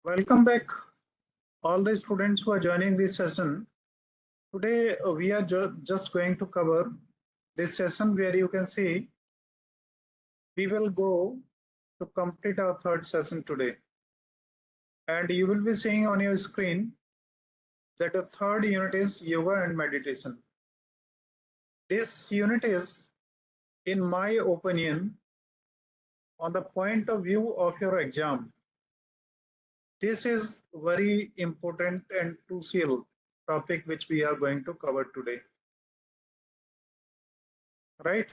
Welcome back, all the students who are joining this session. Today, we are just going to cover this session where you can see we will go to complete our third session today. And you will be seeing on your screen that the third unit is yoga and meditation. This unit is, in my opinion, on the point of view of your exam, this is very important and crucial topic which we are going to cover today. Right?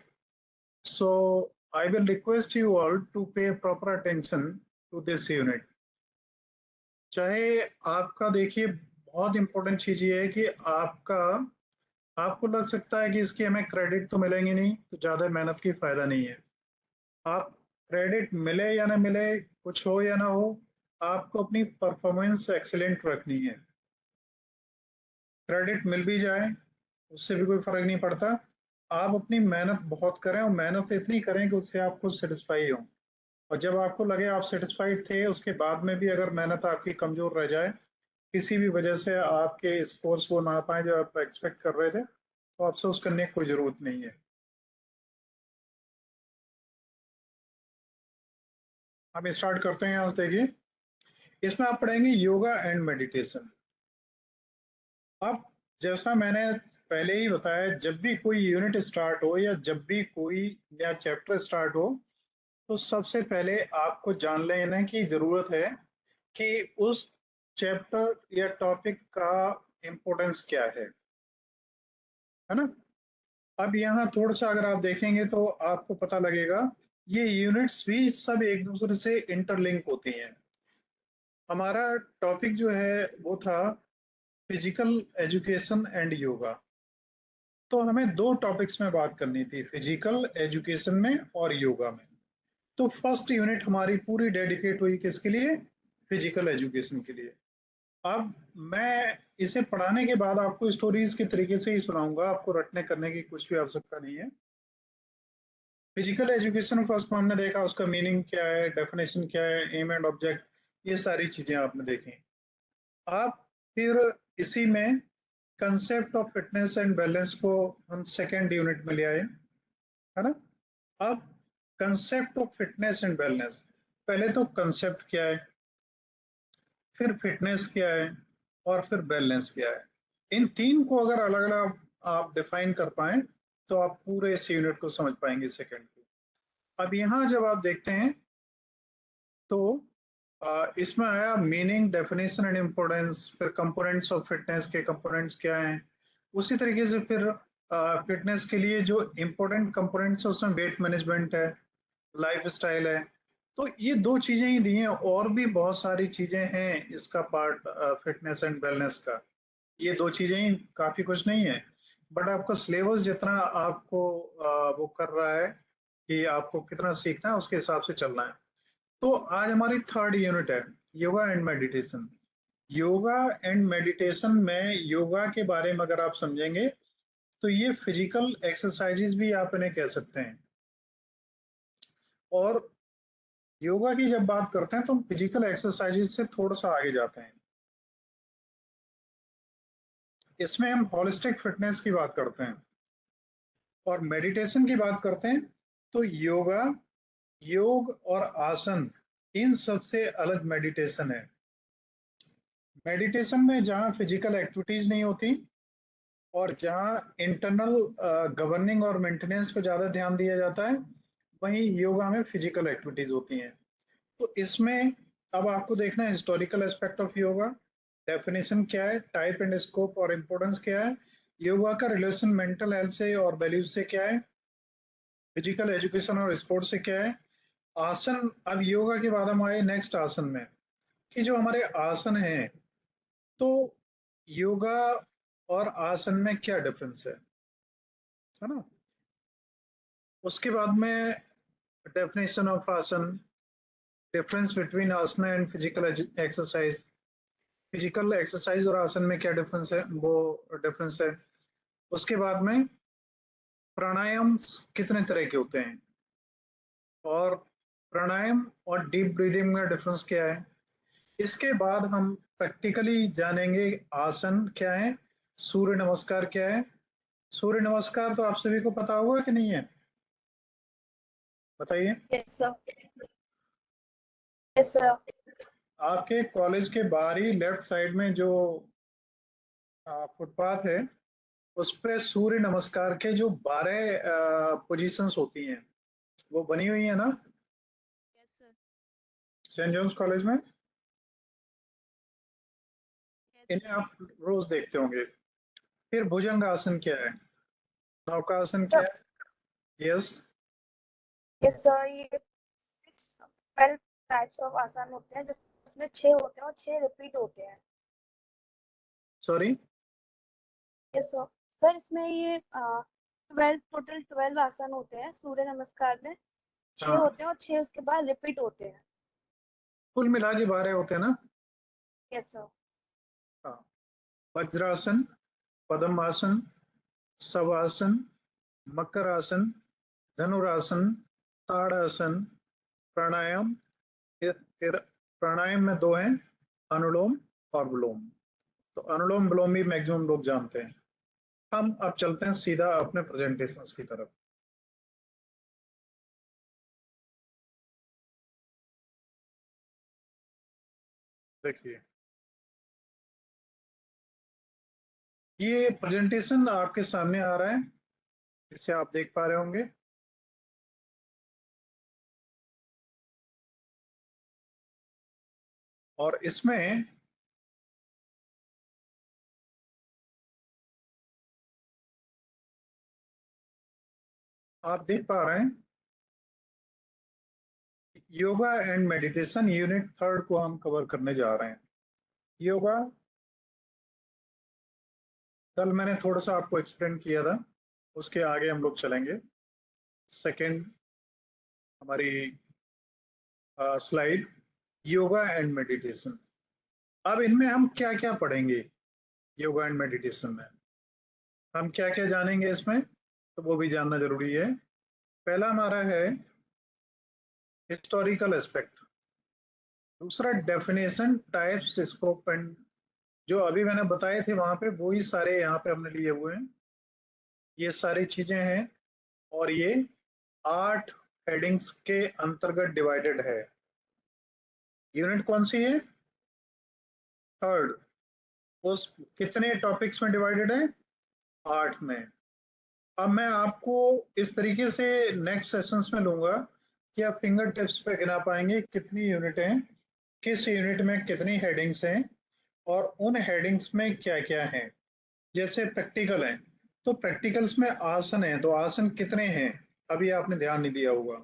So I will request you all to pay proper attention to this unit. चाहे आपका देखिए बहुत important चीज ये है कि आपको लग सकता है कि इसकी हमें क्रेडिट तो मिलेंगे नहीं, तो ज्यादा मेहनत की फायदा नहीं है। आप क्रेडिट मिले या ना मिले, कुछ हो या ना हो, आपको अपनी परफॉर्मेंस एक्सीलेंट रखनी है। क्रेडिट मिल भी जाए उससे भी कोई फर्क नहीं पड़ता, आप अपनी मेहनत बहुत करें और मेहनत इतनी करें कि उससे आप खुद सेटिस्फाई हो। और जब आपको लगे आप सेटिस्फाइड थे, उसके बाद में भी अगर मेहनत आपकी कमजोर रह जाए, किसी भी वजह से आपके स्कोर्स वो ना पाए जो आप एक्सपेक्ट कर रहे थे, तो अफसोस करने की कोई जरूरत नहीं है। हम स्टार्ट करते हैं। यहाँ से देखिए, इसमें आप पढ़ेंगे योगा एंड मेडिटेशन। अब जैसा मैंने पहले ही बताया, जब भी कोई यूनिट स्टार्ट हो या जब भी कोई नया चैप्टर स्टार्ट हो, तो सबसे पहले आपको जान लेने की जरूरत है कि उस चैप्टर या टॉपिक का इम्पोर्टेंस क्या है ना। अब यहाँ थोड़ा सा अगर आप देखेंगे तो आपको पता लगेगा ये यूनिट्स भी सब एक दूसरे से इंटरलिंक होती हैं। हमारा टॉपिक जो है वो था फिजिकल एजुकेशन एंड योगा। तो हमें दो टॉपिक्स में बात करनी थी, फिजिकल एजुकेशन में और योगा में। तो फर्स्ट यूनिट हमारी पूरी डेडिकेट हुई किसके लिए? फिजिकल एजुकेशन के लिए। अब मैं इसे पढ़ाने के बाद आपको स्टोरीज के तरीके से ही सुनाऊंगा, आपको रटने करने की कुछ भी आवश्यकता नहीं है। फिजिकल एजुकेशन फर्स्ट हमने देखा, उसका मीनिंग क्या है, डेफिनेशन क्या है, एम एंड ऑब्जेक्ट, ये सारी चीजें आपने देखी। आप फिर इसी में concept of fitness and balance को हम सेकेंड यूनिट में ले आए, है ना। अब concept of fitness and balance, पहले तो कंसेप्ट क्या है, फिर फिटनेस क्या है, और फिर बैलेंस क्या है। इन तीन को अगर अलग अलग आप डिफाइन कर पाए तो आप पूरे इस यूनिट को समझ पाएंगे सेकेंड को। अब यहाँ जब आप देखते हैं तो इसमें आया मीनिंग, डेफिनेशन एंड इम्पोर्टेंस, फिर कंपोनेंट्स ऑफ फिटनेस के कंपोनेंट्स क्या हैं। उसी तरीके से फिर फिटनेस के लिए जो इम्पोर्टेंट कंपोनेंट्स है उसमें वेट मैनेजमेंट है, लाइफ स्टाइल है। तो ये दो चीजें ही दी हैं, और भी बहुत सारी चीजें हैं इसका पार्ट फिटनेस एंड वेलनेस का। ये दो चीजें ही, काफी कुछ नहीं है। बट आपका सिलेबस जितना आपको वो कर रहा है कि आपको कितना सीखना है, उसके हिसाब से चलना है। तो आज हमारी थर्ड यूनिट है yoga and meditation. Yoga and meditation में योगा के बारे में अगर आप समझेंगे तो ये फिजिकल एक्सरसाइजेस भी आप इन्हें कह सकते हैं। और योगा की जब बात करते हैं तो हम फिजिकल एक्सरसाइजेस से थोड़ा सा आगे जाते हैं। इसमें हम होलिस्टिक फिटनेस की बात करते हैं। और मेडिटेशन की बात करते हैं तो योगा, योग और आसन, इन सबसे अलग मेडिटेशन है। मेडिटेशन में जहाँ फिजिकल एक्टिविटीज नहीं होती और जहाँ इंटरनल गवर्निंग और मेंटेनेंस पे ज्यादा ध्यान दिया जाता है, वहीं योगा में फिजिकल एक्टिविटीज होती हैं। तो इसमें अब आपको देखना है historical aspect of yoga, definition क्या है, टाइप एंड स्कोप और इम्पोर्टेंस क्या है, योगा का रिलेशन मेंटल हेल्थ से और वैल्यूज से क्या है, फिजिकल एजुकेशन और स्पोर्ट्स से क्या है, आसन। अब योगा के बाद हम आए नेक्स्ट आसन में, कि जो हमारे आसन हैं, तो योगा और आसन में क्या डिफरेंस है ना। उसके बाद में डेफिनेशन ऑफ आसन, difference between asan and physical exercise, physical exercise और आसन में क्या डिफरेंस है, वो डिफरेंस है। उसके बाद में प्राणायाम कितने तरह के होते हैं, और प्राणायाम और डीप ब्रीदिंग में डिफरेंस क्या है। इसके बाद हम प्रैक्टिकली जानेंगे आसन क्या है, सूर्य नमस्कार क्या है। सूर्य नमस्कार तो आप सभी को पता होगा कि नहीं है, बताइए। Yes sir. Yes sir. आपके कॉलेज के बाहर ही लेफ्ट साइड में जो फुटपाथ है, उस पे सूर्य नमस्कार के जो 12 पोजीशंस होती हैं वो बनी हुई है ना, yes sir. Saint John's college में। यस इन्हें आप रोज देखते होंगे। फिर भुजंग आसन क्या है, नौकासन क्या सर। है, यस। यस सर, ये 12 टाइप्स ऑफ आसन होते हैं, जिसमें 6 होते हैं और 6 रिपीट होते हैं। Sorry, yes sir. सर, इसमें ये 12 आसन होते हैं सूर्य नमस्कार में। 6 हाँ, होते हैं और 6 उसके बाद रिपीट होते हैं। कुल मिला के 12 होते हैं ना। Yes sir. हाँ, वज्रासन, पद्मासन, शवासन, मकर आसन, धनुरासन, ताड़ासन, प्राणायाम। फिर प्राणायाम में दो हैं, अनुलोम और विलोम। तो अनुलोम विलोम भी मैक्सिमम लोग जानते हैं। हम अब चलते हैं सीधा अपने प्रेजेंटेशंस की तरफ। देखिए, ये प्रेजेंटेशन आपके सामने आ रहा है, इसे आप देख पा रहे होंगे। और इसमें आप देख पा रहे हैं योगा एंड मेडिटेशन यूनिट 3 को हम कवर करने जा रहे हैं। योगा कल मैंने थोड़ा सा आपको एक्सप्लेन किया था, उसके आगे हम लोग चलेंगे। सेकंड हमारी स्लाइड, योगा एंड मेडिटेशन। अब इनमें हम क्या क्या पढ़ेंगे, योगा एंड मेडिटेशन में हम क्या क्या जानेंगे इसमें, तो वो भी जानना जरूरी है। पहला हमारा है हिस्टोरिकल एस्पेक्ट। दूसरा डेफिनेशन, टाइप्स, स्कोप एंड, जो अभी मैंने बताए थे वहां पे वही सारे यहाँ पे हमने लिए हुए हैं। ये सारी चीजें हैं और ये 8 हेडिंग्स के अंतर्गत डिवाइडेड है। यूनिट कौन सी है, 3rd। उस कितने टॉपिक्स में डिवाइडेड है, 8 में। अब मैं आपको इस तरीके से नेक्स्ट सेशंस में लूंगा कि आप फिंगर टिप्स पे गिना पाएंगे कितनी यूनिट हैं, किस यूनिट में कितनी हेडिंग्स हैं और उन हेडिंग्स में क्या क्या है। जैसे प्रैक्टिकल है, तो प्रैक्टिकल्स में आसन है, तो आसन कितने हैं अभी आपने ध्यान नहीं दिया होगा।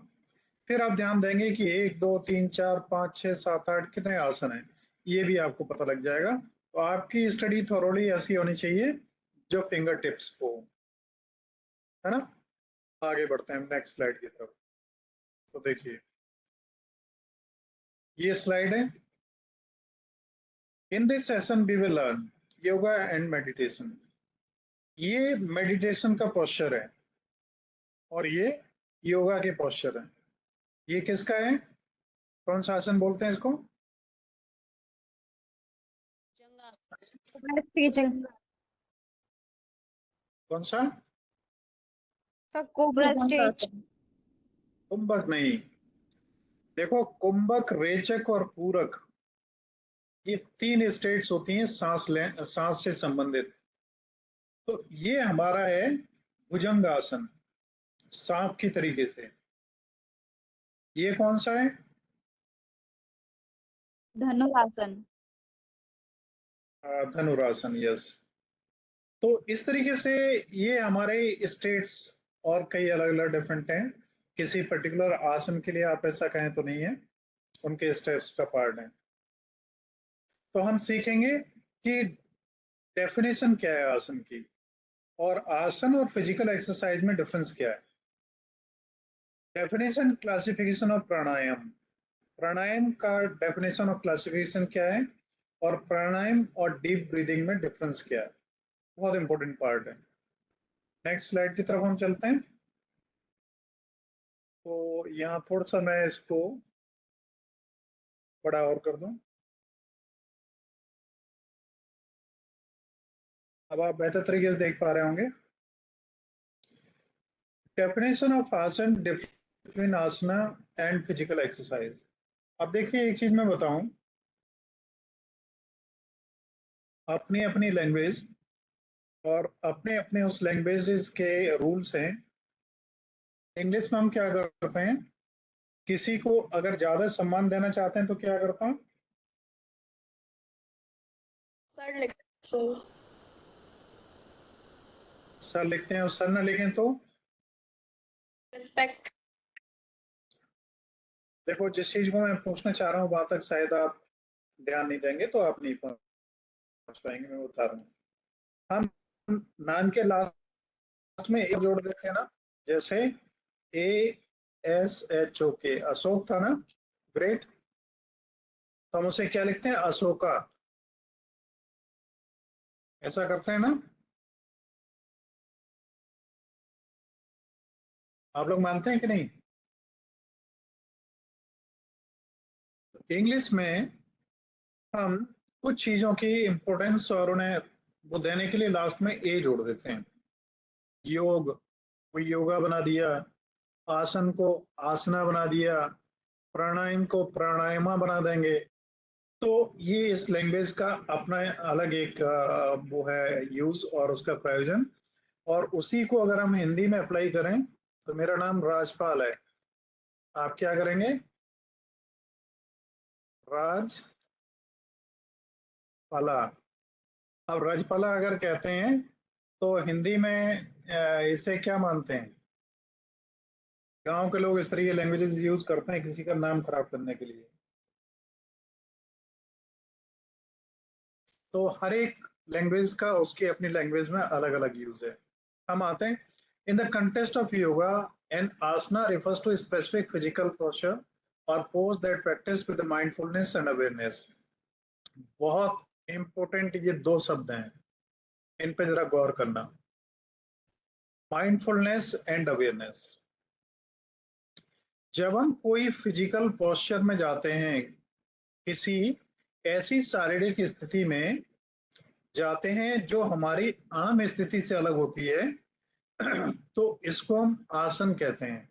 फिर आप ध्यान देंगे कि 1 2 3 4 5 6 7 8 कितने आसन हैं, ये भी आपको पता लग जाएगा। तो आपकी स्टडी थोरोली ऐसी होनी चाहिए जो फिंगर टिप्स हो, है ना। आगे बढ़ते हैं नेक्स्ट स्लाइड की तरफ। तो देखिए, ये स्लाइड है। In this session we will learn yoga and meditation. ये मेडिटेशन का पोस्चर है और ये योगा के पोस्चर है। ये किसका है, कौन सा आसन बोलते हैं इसको, स्ट्रेचिंग। कौन सा, सर, कोबरा स्ट्रेच। कुंभक नहीं। देखो, कुंभक, रेचक और पूरक, ये 3 स्टेट्स होती हैं सांस से संबंधित। तो ये हमारा है भुजंग आसन, सांप की तरीके से। ये कौन सा है, धनुरासन। धनुरासन, यस। तो इस तरीके से ये हमारे स्टेट्स और कई अलग अलग डिफरेंट हैं। किसी पर्टिकुलर आसन के लिए आप ऐसा कहें तो नहीं है, उनके स्टेप्स का पार्ट है। तो हम सीखेंगे कि डेफिनेशन क्या है आसन की, और आसन और फिजिकल एक्सरसाइज में डिफरेंस क्या है। डेफिनेशन, क्लासिफिकेशन और प्राणायाम। प्राणायाम का डेफिनेशन और क्लासिफिकेशन क्या है, और प्राणायाम और डीप ब्रीदिंग में डिफरेंस क्या है, बहुत इंपॉर्टेंट पार्ट है। नेक्स्ट स्लाइड की तरफ हम चलते हैं। तो यहाँ थोड़ा सा मैं इसको बड़ा और कर दूं। अब आप बेहतर तरीके से देख पा रहे होंगे। Definition of asan between asana and physical exercise. अब देखिए एक चीज मैं बताऊं, अपनी अपनी लैंग्वेज और अपने अपने उस लैंग्वेजेस के रूल्स हैं। इंग्लिश में हम क्या करते हैं, किसी को अगर ज्यादा सम्मान देना चाहते हैं तो क्या करता हूँ, सर लिख सर सर लिखते हैं और सर ना लिखें तो रिस्पेक्ट। देखो जिस चीज को मैं पूछना चाह रहा हूँ वहां तक शायद आप ध्यान नहीं देंगे तो आप नहीं पहुंच पाएंगे, मैं बता रहा हूँ। हम नाम के लास्ट में एक जोड़ देते हैं ना, जैसे ASHOK, अशोक था ना, ग्रेट, तो हम उसे क्या लिखते हैं, अशोका, ऐसा करते हैं ना। आप लोग मानते हैं कि नहीं। इंग्लिश में हम कुछ चीजों की इंपॉर्टेंस और उन्हें वो देने के लिए लास्ट में ए जोड़ देते हैं। योग को योगा बना दिया, आसन को आसना बना दिया, प्राणायाम को प्राणायामा बना देंगे। तो ये इस लैंग्वेज का अपना अलग एक वो है यूज और उसका प्रयोजन। और उसी को अगर हम हिंदी में अप्लाई करें तो मेरा नाम राजपाल है, आप क्या करेंगे, राजपाला। अब राजपाला अगर कहते हैं तो हिंदी में इसे क्या मानते हैं, गांव के लोग इस तरह के लैंग्वेजेस यूज करते हैं किसी का नाम खराब करने के लिए। तो हर एक लैंग्वेज का उसकी अपनी लैंग्वेज में अलग अलग यूज है। हम आते हैं, in the contest of yoga and asana refers to specific physical posture और pose that practice with mindfulness and awareness. बहुत इंपॉर्टेंट ये दो शब्द हैं, इन पे जरा गौर करना, माइंडफुलनेस एंड अवेयरनेस। जब हम कोई फिजिकल पोस्चर में जाते हैं, किसी ऐसी शारीरिक स्थिति में जाते हैं जो हमारी आम स्थिति से अलग होती है, तो इसको हम आसन कहते हैं।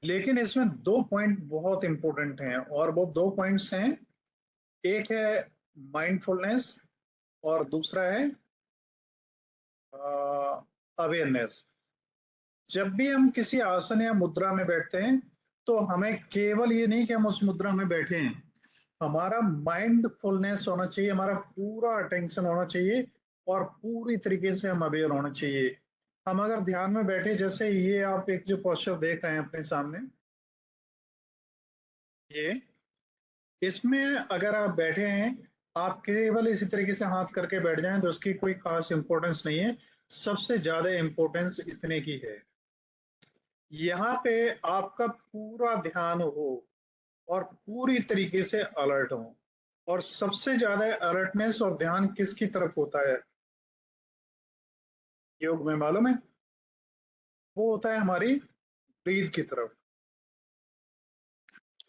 लेकिन इसमें दो पॉइंट बहुत इंपॉर्टेंट हैं और वो दो पॉइंट्स हैं, एक है माइंडफुलनेस और दूसरा है अवेयरनेस। जब भी हम किसी आसन या मुद्रा में बैठते हैं तो हमें केवल ये नहीं कि हम उस मुद्रा में बैठे हैं, हमारा माइंडफुलनेस होना चाहिए, हमारा पूरा अटेंशन होना चाहिए और पूरी तरीके से हम अवेयर होना चाहिए। हम अगर ध्यान में बैठे, जैसे ये आप एक जो पोस्चर देख रहे हैं अपने सामने, ये इसमें अगर आप बैठे हैं, आप केवल इसी तरीके से हाथ करके बैठ जाएं तो उसकी कोई खास इंपॉर्टेंस नहीं है। सबसे ज्यादा इंपॉर्टेंस इतने की है, यहाँ पे आपका पूरा ध्यान हो और पूरी तरीके से अलर्ट हो। और सबसे ज्यादा अलर्टनेस और ध्यान किसकी तरफ होता है योग में, मालूम है, वो होता है हमारी ब्रीथ की तरफ,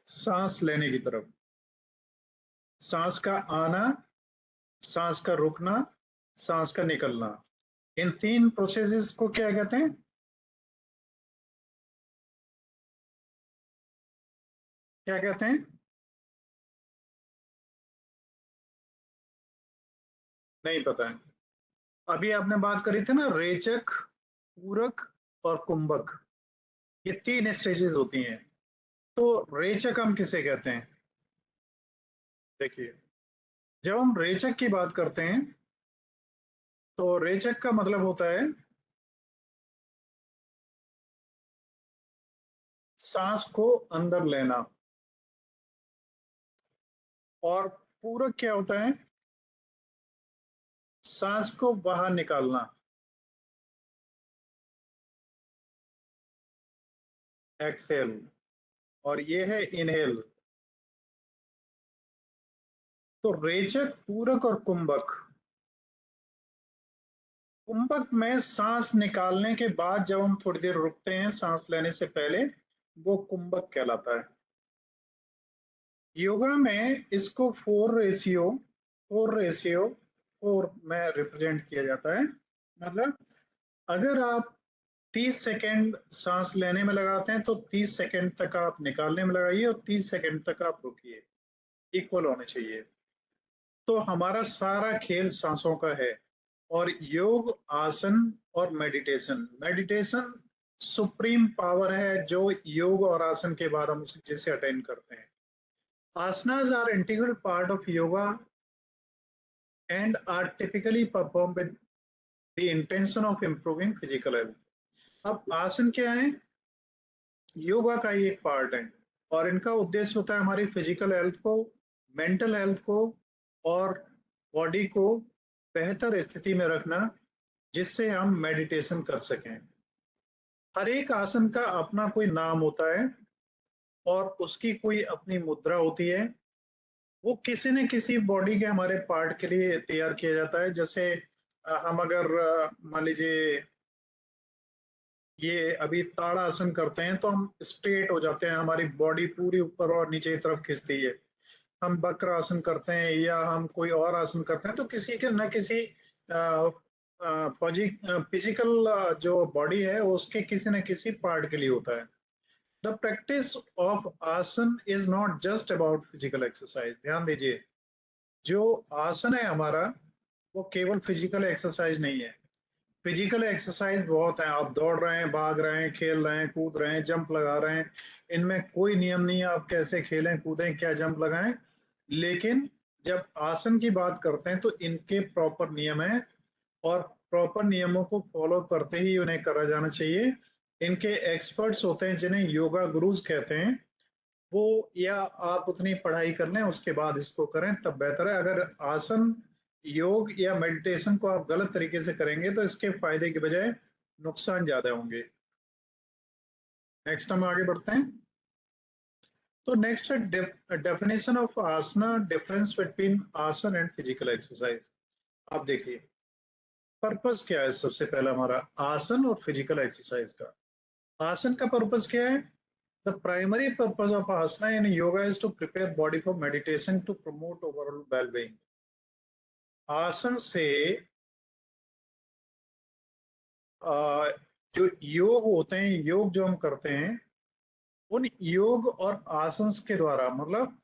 सांस लेने की तरफ। सांस का आना, सांस का रुकना, सांस का निकलना, इन तीन प्रोसेसेस को क्या कहते हैं, क्या कहते हैं, नहीं पता है। अभी आपने बात करी थी ना, रेचक, पूरक और कुंभक, ये तीन स्टेजेस होती हैं। तो रेचक हम किसे कहते हैं, देखिए जब हम रेचक की बात करते हैं तो रेचक का मतलब होता है सांस को अंदर लेना। और पूरक क्या होता है, सांस को बाहर निकालना, एक्सहेल। और ये है इनहेल। तो रेचक, पूरक और कुंभक। कुंभक में सांस निकालने के बाद जब हम थोड़ी देर रुकते हैं सांस लेने से पहले, वो कुंभक कहलाता है। योगा में इसको फोर रेशियो, को में रिप्रेजेंट किया जाता है। मतलब अगर आप 30 सेकेंड सांस लेने में लगाते हैं तो 30 सेकेंड तक आप निकालने में लगाइए और 30 सेकेंड तक आप रुकिए, इक्वल होने चाहिए। तो हमारा सारा खेल सांसों का है। और योग, आसन और मेडिटेशन, मेडिटेशन सुप्रीम पावर है जो योग और आसन के बाद हम जिसे अटेन करते हैं। Asanas are integral part of yoga and are typically performed with the intention of improving physical health. अब आसन क्या है? योगा का ही एक पार्ट है और इनका उद्देश्य होता है हमारी फिजिकल हेल्थ को, मेंटल हेल्थ को और बॉडी को बेहतर स्थिति में रखना, जिससे हम मेडिटेशन कर सकें। हर एक आसन का अपना कोई नाम होता है और उसकी कोई अपनी मुद्रा होती है। वो किसी न किसी बॉडी के हमारे पार्ट के लिए तैयार किया जाता है। जैसे हम अगर मान लीजिए ये अभी ताड़ासन करते हैं तो हम स्ट्रेट हो जाते हैं, हमारी बॉडी पूरी ऊपर और नीचे की तरफ खिंचती है। हम वक्र आसन करते हैं या हम कोई और आसन करते हैं तो किसी के न किसी फिजिकल जो बॉडी है उसके किसी न किसी पार्ट के लिए होता है। द प्रैक्टिस ऑफ आसन is not just about physical exercise. ध्यान दीजिए, जो आसन है हमारा वो केवल फिजिकल एक्सरसाइज नहीं है। फिजिकल एक्सरसाइज बहुत है, आप दौड़ रहे हैं, भाग रहे हैं, खेल रहे हैं, कूद रहे हैं, जंप लगा रहे हैं, इनमें कोई नियम नहीं है आप कैसे खेलें, कूदें, क्या जंप लगाएं। लेकिन जब आसन की बात करते हैं तो इनके प्रॉपर नियम है और प्रॉपर नियमों को फॉलो करते ही उन्हें करा जाना चाहिए। इनके एक्सपर्ट्स होते हैं जिन्हें योगा गुरुज कहते हैं, वो या आप उतनी पढ़ाई कर लें उसके बाद इसको करें तब बेहतर है। अगर आसन, योग या मेडिटेशन को आप गलत तरीके से करेंगे तो इसके फायदे के बजाय नुकसान ज्यादा होंगे। नेक्स्ट हम आगे बढ़ते हैं। तो नेक्स्ट है definition of asana, difference between asan and physical exercise. आप देखिए पर्पस क्या है। सबसे पहला हमारा आसन और फिजिकल एक्सरसाइज का, आसन का पर्पस क्या है? The primary purpose of asana in yoga is to prepare body for meditation to promote overall well-being. आसन से जो योग होते हैं, योग जो हम करते हैं, उन योग और आसन के द्वारा, मतलब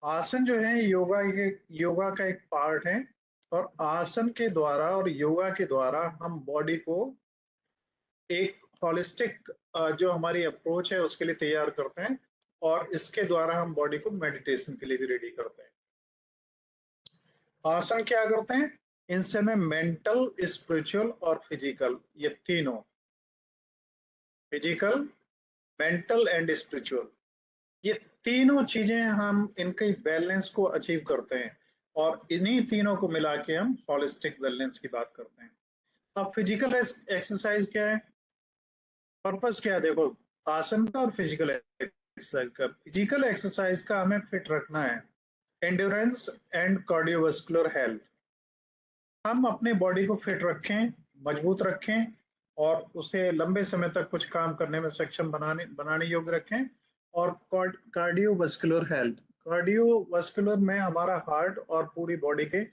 आसन जो है योगा का एक पार्ट है और आसन के द्वारा और योगा के द्वारा हम बॉडी को एक होलिस्टिक जो हमारी अप्रोच है उसके लिए तैयार करते हैं और इसके द्वारा हम बॉडी को मेडिटेशन के लिए भी रेडी करते हैं। आसन क्या करते हैं? इनसे में मेंटल, स्पिरिचुअल और फिजिकल, ये तीनों, फिजिकल, मेंटल एंड स्पिरिचुअल, ये तीनों चीजें हम इनके बैलेंस को अचीव करते हैं और इन्हीं तीनों को मिला के हम होलिस्टिक वेलनेस की बात करते हैं। अब फिजिकल एक्सरसाइज क्या है, पर्पस क्या है? देखो, आसन का और फिजिकल एक्सरसाइज का, फिजिकल एक्सरसाइज का हमें फिट रखना है, एंड्योरेंस एंड कार्डियोवास्कुलर हेल्थ। हम अपने बॉडी को फिट रखें, मजबूत रखें और उसे लंबे समय तक कुछ काम करने में सक्षम बनाने योग्य रखें। और कार्डियोवास्कुलर हेल्थ, कार्डियोवास्कुलर में हमारा हार्ट और पूरी बॉडी के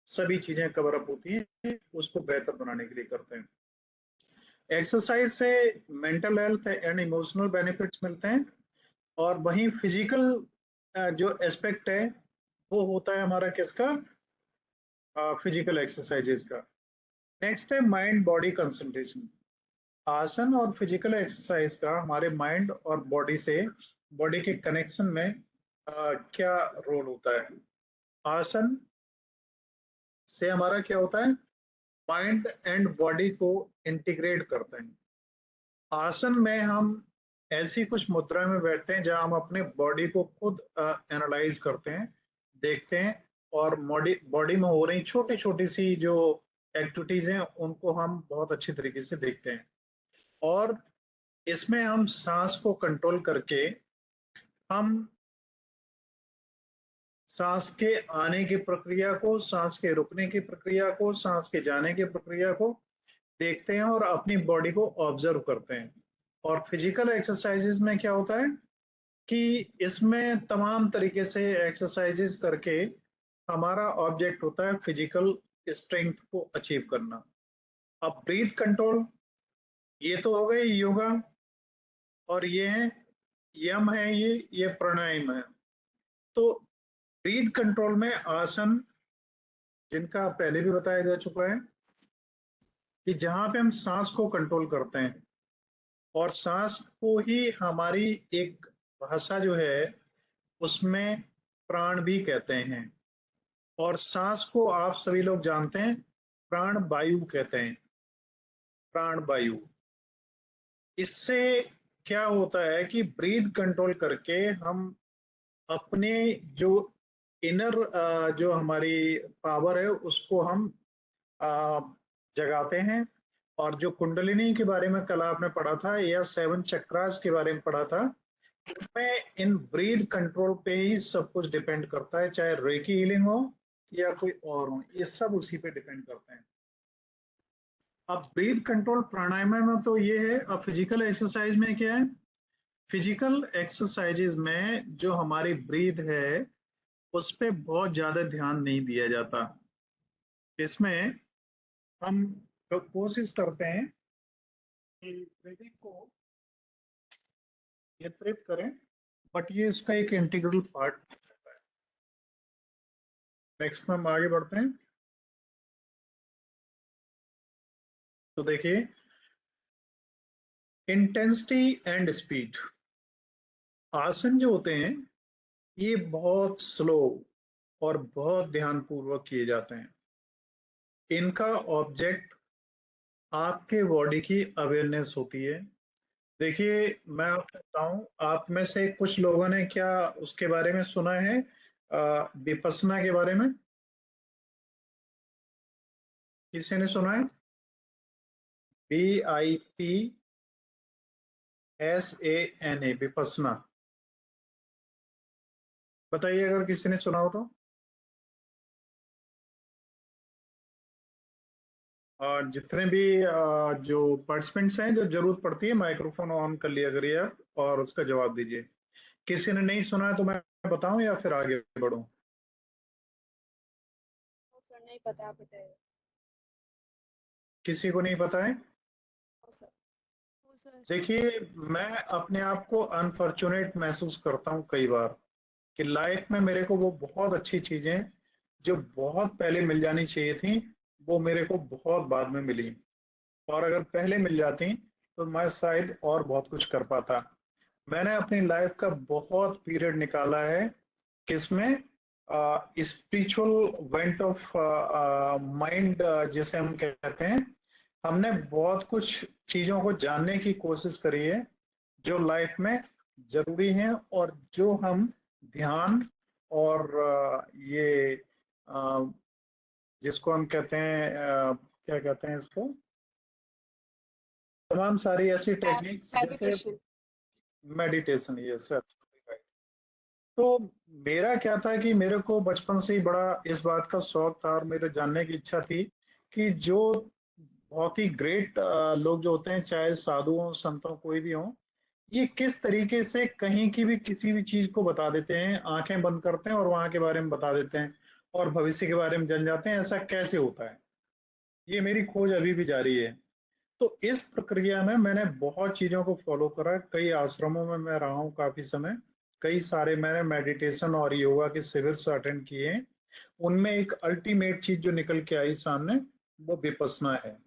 सभी चीजें कवर अप होती हैं, उसको बेहतर बनाने के लिए करते हैं। एक्सरसाइज से mental health and emotional benefits मिलते हैं और वहीं फिजिकल जो एस्पेक्ट है वो होता है हमारा किसका? फिजिकल एक्सरसाइजेज का। नेक्स्ट है माइंड बॉडी कंसंट्रेशन। आसन और फिजिकल एक्सरसाइज का हमारे माइंड और बॉडी से, बॉडी के कनेक्शन में क्या रोल होता है? आसन से हमारा क्या होता है? माइंड एंड बॉडी को इंटीग्रेट करते हैं। आसन में हम ऐसी कुछ मुद्रा में बैठते हैं जहां हम अपने बॉडी को खुद एनालाइज करते हैं, देखते हैं और बॉडी में हो रही छोटी छोटी सी जो एक्टिविटीज हैं उनको हम बहुत अच्छी तरीके से देखते हैं और इसमें हम सांस को कंट्रोल करके हम सांस के आने की प्रक्रिया को, सांस के रुकने की प्रक्रिया को, सांस के जाने की प्रक्रिया को देखते हैं और अपनी बॉडी को ऑब्जर्व करते हैं। और फिजिकल एक्सरसाइजेज में क्या होता है कि इसमें तमाम तरीके से एक्सरसाइजेज करके हमारा ऑब्जेक्ट होता है फिजिकल स्ट्रेंथ को अचीव करना। अब ब्रीथ कंट्रोल, ये तो हो गई योगा, और ये है यम है, ये प्राणायाम है। तो ब्रीथ कंट्रोल में आसन, जिनका पहले भी बताया जा चुका है, कि जहां पे हम सांस को कंट्रोल करते हैं, और सांस को ही हमारी एक भाषा जो है उसमें प्राण भी कहते हैं, और सांस को आप सभी लोग जानते हैं प्राण वायु कहते हैं, प्राण वायु। इससे क्या होता है कि ब्रीथ कंट्रोल करके हम अपने जो इनर जो हमारी पावर है उसको हम अ, जगाते हैं। और जो कुंडलिनी के बारे में कल आपने पढ़ा था, या 7 चक्रास के बारे में पढ़ा था, उसमें इन ब्रीथ कंट्रोल पे ही सब कुछ डिपेंड करता है, चाहे रेकी हीलिंग हो या कोई और हो, ये सब उसी पे डिपेंड करते हैं। अब ब्रीथ कंट्रोल प्राणायाम में तो ये है। अब फिजिकल एक्सरसाइज में क्या है? फिजिकल एक्सरसाइजेज में जो हमारी ब्रीथ है उस पे बहुत ज्यादा ध्यान नहीं दिया जाता। इसमें हम कोशिश करते हैं कि ब्रीथिंग को नियंत्रित करें, बट ये इसका एक इंटीग्रल पार्ट है। नेक्स्ट में हम आगे बढ़ते हैं। तो देखिए, इंटेंसिटी एंड स्पीड। आसन जो होते हैं ये बहुत स्लो और बहुत ध्यानपूर्वक किए जाते हैं। इनका ऑब्जेक्ट आपके बॉडी की अवेयरनेस होती है। देखिए, मैं आपको बताऊं, आप में से कुछ लोगों ने क्या उसके बारे में सुना है, विपस्सना के बारे में? किसी ने सुना है? VIPSANA, विपस्सना। बताइए अगर किसी ने सुना हो तो। जितने भी जो पार्टिसिपेंट्स हैं, जब जरूरत पड़ती है माइक्रोफोन ऑन कर लिया करिए आप और उसका जवाब दीजिए। किसी ने नहीं सुना है तो मैं बताऊं या फिर आगे बढ़ूं? सर नहीं पता, आप बताइए। किसी को नहीं पता है? सर। देखिए, मैं अपने आप को अनफॉर्चुनेट महसूस करता हूँ कई बार, कि लाइफ में मेरे को वो बहुत अच्छी चीजें जो बहुत पहले मिल जानी चाहिए थी, वो मेरे को बहुत बाद में मिली। और अगर पहले मिल जाती तो मैं शायद और बहुत कुछ कर पाता। मैंने अपनी लाइफ का बहुत पीरियड निकाला है किसमें, स्पिरिचुअल वेंट ऑफ माइंड जिसे हम कहते हैं। हमने बहुत कुछ चीजों को जानने की कोशिश करी है जो लाइफ में जरूरी है, और जो हम ध्यान और ये जिसको हम कहते हैं क्या कहते हैं इसको, तमाम सारी ऐसी टेक्निक्स जैसे मेडिटेशन। मेडिटेशन, ये सब। तो मेरा क्या था कि मेरे को बचपन से ही बड़ा इस बात का शौक था और मेरे जानने की इच्छा थी कि जो बहुत ही ग्रेट लोग जो होते हैं, चाहे साधु हों, संत हों, कोई भी हों, ये किस तरीके से कहीं की भी किसी भी चीज को बता देते हैं, आंखें बंद करते हैं और वहां के बारे में बता देते हैं और भविष्य के बारे में जान जाते हैं। ऐसा कैसे होता है? ये मेरी खोज अभी भी जारी है। तो इस प्रक्रिया में मैंने बहुत चीजों को फॉलो करा। कई आश्रमों में मैं रहा हूँ काफी समय। कई सारे मैंने मेडिटेशन और योगा के शिविर अटेंड किए हैं। उनमें एक अल्टीमेट चीज जो निकल के आई सामने, वो विपस्सना है।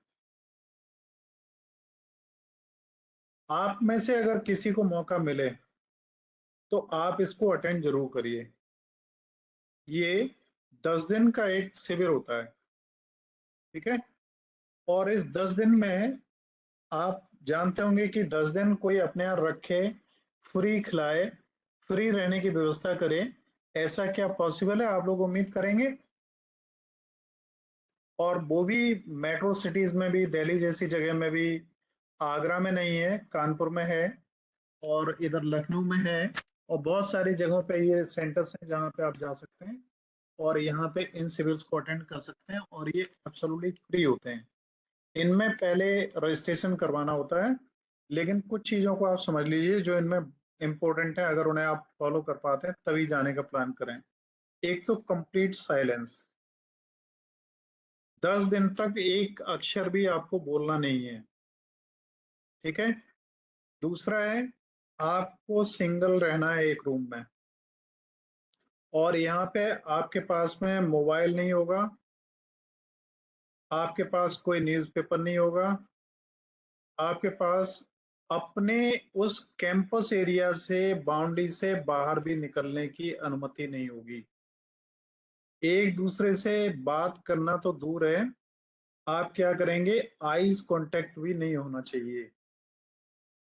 आप में से अगर किसी को मौका मिले तो आप इसको अटेंड जरूर करिए। ये 10 दिन का एक शिविर होता है, ठीक है? और इस 10 दिन में आप जानते होंगे कि 10 दिन कोई अपने यहाँ रखे, फ्री खिलाए, फ्री रहने की व्यवस्था करे, ऐसा क्या पॉसिबल है? आप लोग उम्मीद करेंगे? और वो भी मेट्रो सिटीज में भी, दिल्ली जैसी जगह में भी। आगरा में नहीं है, कानपुर में है, और इधर लखनऊ में है, और बहुत सारी जगहों पे ये सेंटर्स हैं जहाँ पे आप जा सकते हैं और यहाँ पे इन सिविल्स को अटेंड कर सकते हैं, और ये एब्सोल्युटली फ्री होते हैं। इनमें पहले रजिस्ट्रेशन करवाना होता है, लेकिन कुछ चीज़ों को आप समझ लीजिए जो इनमें इम्पोर्टेंट है। अगर उन्हें आप फॉलो कर पाते हैं तभी जाने का प्लान करें। एक तो कंप्लीट साइलेंस, 10 दिन तक एक अक्षर भी आपको बोलना नहीं है, ठीक है। दूसरा है आपको सिंगल रहना है एक रूम में, और यहाँ पे आपके पास में मोबाइल नहीं होगा, आपके पास कोई न्यूज़पेपर नहीं होगा, आपके पास अपने उस कैंपस एरिया से बाउंड्री से बाहर भी निकलने की अनुमति नहीं होगी। एक दूसरे से बात करना तो दूर है, आप क्या करेंगे, आईज कांटेक्ट भी नहीं होना चाहिए।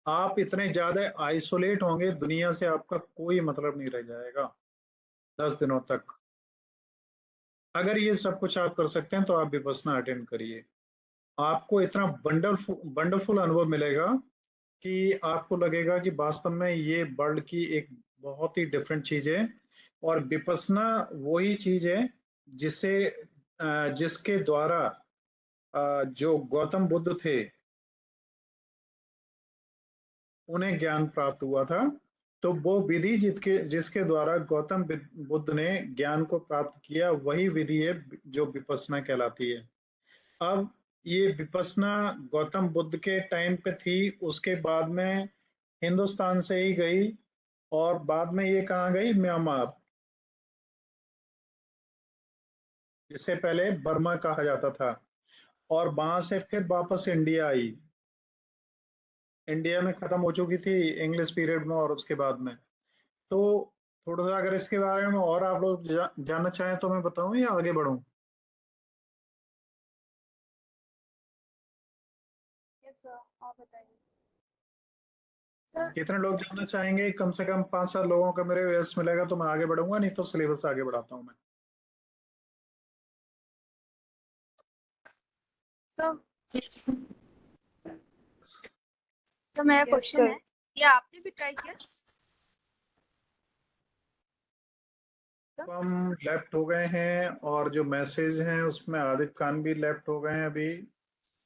आप इतने ज्यादा आइसोलेट होंगे, दुनिया से आपका कोई मतलब नहीं रह जाएगा 10 दिनों तक। अगर ये सब कुछ आप कर सकते हैं तो आप विपश्यना अटेंड करिए, आपको इतना वंडरफुल वंडरफुल अनुभव मिलेगा कि आपको लगेगा कि वास्तव में ये वर्ल्ड की एक बहुत ही डिफरेंट चीज है। और विपश्यना वही चीज है जिसे जिसके द्वारा जो गौतम बुद्ध थे उन्हें ज्ञान प्राप्त हुआ था। तो वो विधि जिसके द्वारा गौतम बुद्ध ने ज्ञान को प्राप्त किया, वही विधि है जो विपश्यना कहलाती है। अब ये विपश्यना गौतम बुद्ध के टाइम पे थी, उसके बाद में हिंदुस्तान से ही गई, और बाद में ये कहाँ गई, म्यांमार, जिसे पहले बर्मा कहा जाता था, और वहां से फिर वापस इंडिया आई। इंडिया में खत्म हो चुकी थी इंग्लिश पीरियड में, और उसके बाद में तो थोड़ा सा अगर इसके बारे में और आप लोग जानना चाहें तो मैं बताऊं या आगे बढ़ूं। यस सर, आप बताइए सर। कितने लोग जानना चाहेंगे, कम से कम 5-7 लोगों का मेरे यस मिलेगा तो मैं आगे बढ़ूंगा, नहीं तो सिलेबस आगे बढ़ाता हूँ मैं। सर तो मेरा यस क्वेश्चन है, सर। ये आपने भी ट्राई किया? तो हम लेफ्ट हो गए हैं, और जो मैसेज हैं उसमें आदिब खान भी लेफ्ट हो गए हैं अभी,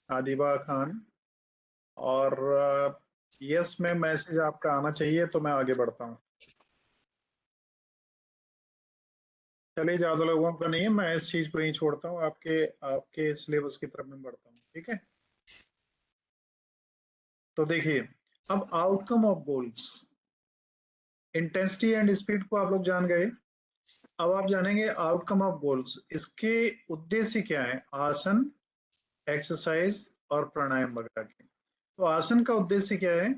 आदिबा खान। और यस में मैसेज आपका आना चाहिए, तो मैं आगे बढ़ता हूँ। चलिए, ज्यादा लोगों का नहीं है, मैं इस चीज को ही छोड़ता हूँ, आपके आपके सिलेबस की तरफ मैं बढ़ता हूँ, ठीक है। तो देखिए, अब outcome of goals, intensity and speed को आप लोग जान गए। अब आप जानेंगे आउटकम ऑफ गोल्स, इसके उद्देश्य क्या है, आसन, एक्सरसाइज और प्राणायाम वगैरह के। तो आसन का उद्देश्य क्या है,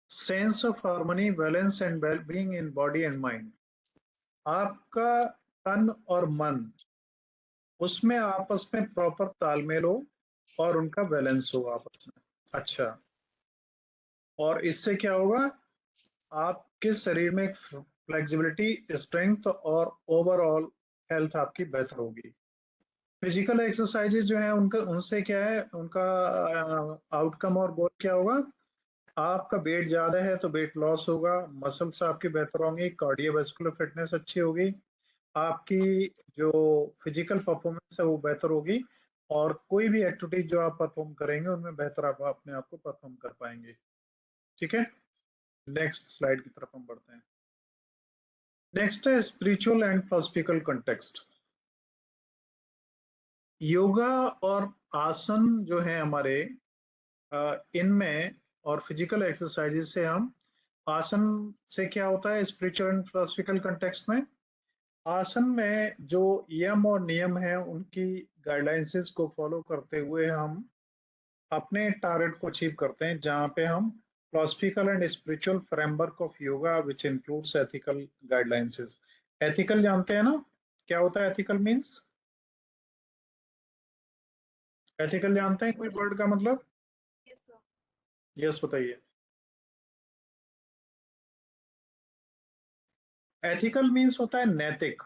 sense of harmony, balance and wellbeing in body and mind. आपका तन और मन, उसमें आपस में प्रॉपर तालमेल हो और उनका बैलेंस हो आपस में। अच्छा, और इससे क्या होगा, आपके शरीर में फ्लेक्सिबिलिटी, स्ट्रेंथ और ओवरऑल हेल्थ आपकी बेहतर होगी। फिजिकल एक्सरसाइजेज जो है उनका, उनसे क्या है, उनका आउटकम और गोल क्या होगा, आपका वेट ज्यादा है तो वेट लॉस होगा, मसल्स आपकी बेहतर होंगी, कार्डियोवास्कुलर फिटनेस अच्छी होगी, आपकी जो फिजिकल परफॉर्मेंस है वो बेहतर होगी, और कोई भी एक्टिविटी जो आप परफॉर्म करेंगे उनमें बेहतर आप अपने आप को परफॉर्म कर पाएंगे, ठीक है। नेक्स्ट स्लाइड की तरफ हम बढ़ते हैं। नेक्स्ट है spiritual and philosophical context. Yoga और आसन जो है हमारे, इनमें और फिजिकल एक्सरसाइजेज से हम, आसन से क्या होता है स्पिरिचुअल एंड फिलोसफिकल कंटेक्स्ट में, आसन में जो यम और नियम है उनकी गाइडलाइंसेस को फॉलो करते हुए हम अपने टारगेट को अचीव करते हैं, जहाँ पे हम philosophical and spiritual framework of yoga which includes ethical guidelines. Ethical जानते हैं ना, क्या होता है एथिकल मीन्स, एथिकल जानते हैं कोई वर्ड का मतलब? Yes sir. यस बताइए। एथिकल मीन्स होता है नैतिक।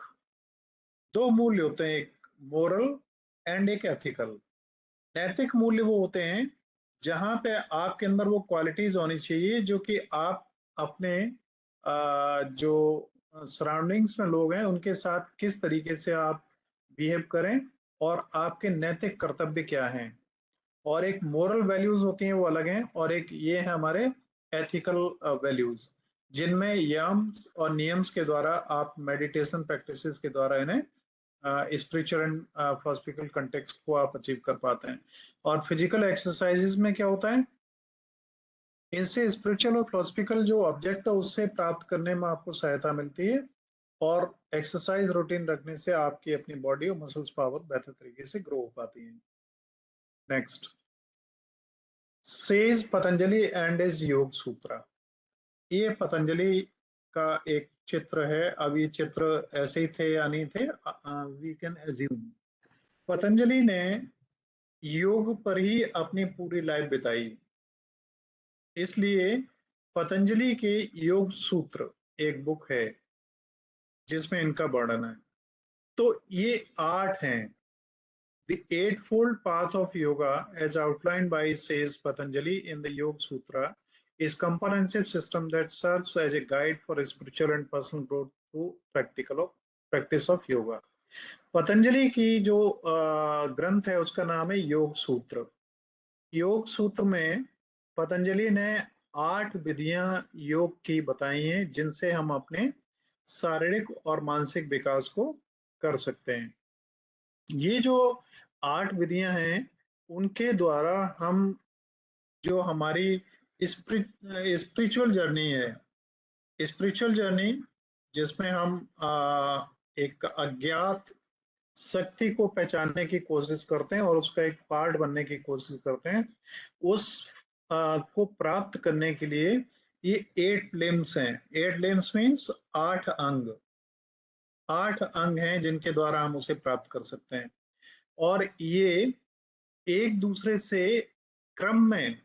दो मूल्य होते हैं, एक मोरल एंड एक एथिकल। नैतिक मूल्य वो होते हैं जहां पे आपके अंदर वो क्वालिटीज होनी चाहिए जो कि आप अपने जो सराउंडिंग्स में लोग हैं उनके साथ किस तरीके से आप बिहेव करें, और आपके नैतिक कर्तव्य क्या हैं। और एक मोरल वैल्यूज होती हैं वो अलग हैं, और एक ये है हमारे एथिकल वैल्यूज। जिनमें यम्स और नियम्स के द्वारा आप मेडिटेशन प्रैक्टिसेस के द्वारा इन्हें स्पिरिचुअल एंड फिजिकल कंटेक्स्ट को आप अचीव कर पाते हैं। और फिजिकल एक्सरसाइजेस में क्या होता है, इनसे स्पिरिचुअल और फिलोसफिकल जो ऑब्जेक्ट है उससे प्राप्त करने में आपको सहायता मिलती है, और एक्सरसाइज रूटीन रखने से आपकी अपनी बॉडी और मसल्स पावर बेहतर तरीके से ग्रो हो पाती है। Next, says Patanjali and is योग सूत्र। ये पतंजलि का एक चित्र है। अब ये चित्र ऐसे ही थे या नहीं थे, वी कैन एज्यूम। पतंजलि ने योग पर ही अपनी पूरी लाइफ बिताई, इसलिए पतंजलि के योग सूत्र एक बुक है जिसमें इनका वर्णन है। तो ये 8 हैं। The Eightfold Path of Yoga, as outlined by says Patanjali in the Yoga Sutra, is a comprehensive system that serves as a guide for spiritual and personal growth through practice of yoga. Patanjali की जो ग्रंथ है उसका नाम है योग सूत्र। योग सूत्र में पतंजलि ने 8 विधियां योग की बताई हैं जिनसे हम अपने शारीरिक और मानसिक विकास को कर सकते हैं। ये जो 8 विधियां हैं उनके द्वारा हम जो हमारी स्पिरिचुअल जर्नी है, स्पिरिचुअल जर्नी जिसमें हम एक अज्ञात शक्ति को पहचानने की कोशिश करते हैं और उसका एक पार्ट बनने की कोशिश करते हैं, उस को प्राप्त करने के लिए ये 8 लिम्स हैं। 8 लिम्स मीन्स 8 अंग। 8 अंग हैं जिनके द्वारा हम उसे प्राप्त कर सकते हैं, और ये एक दूसरे से क्रम में,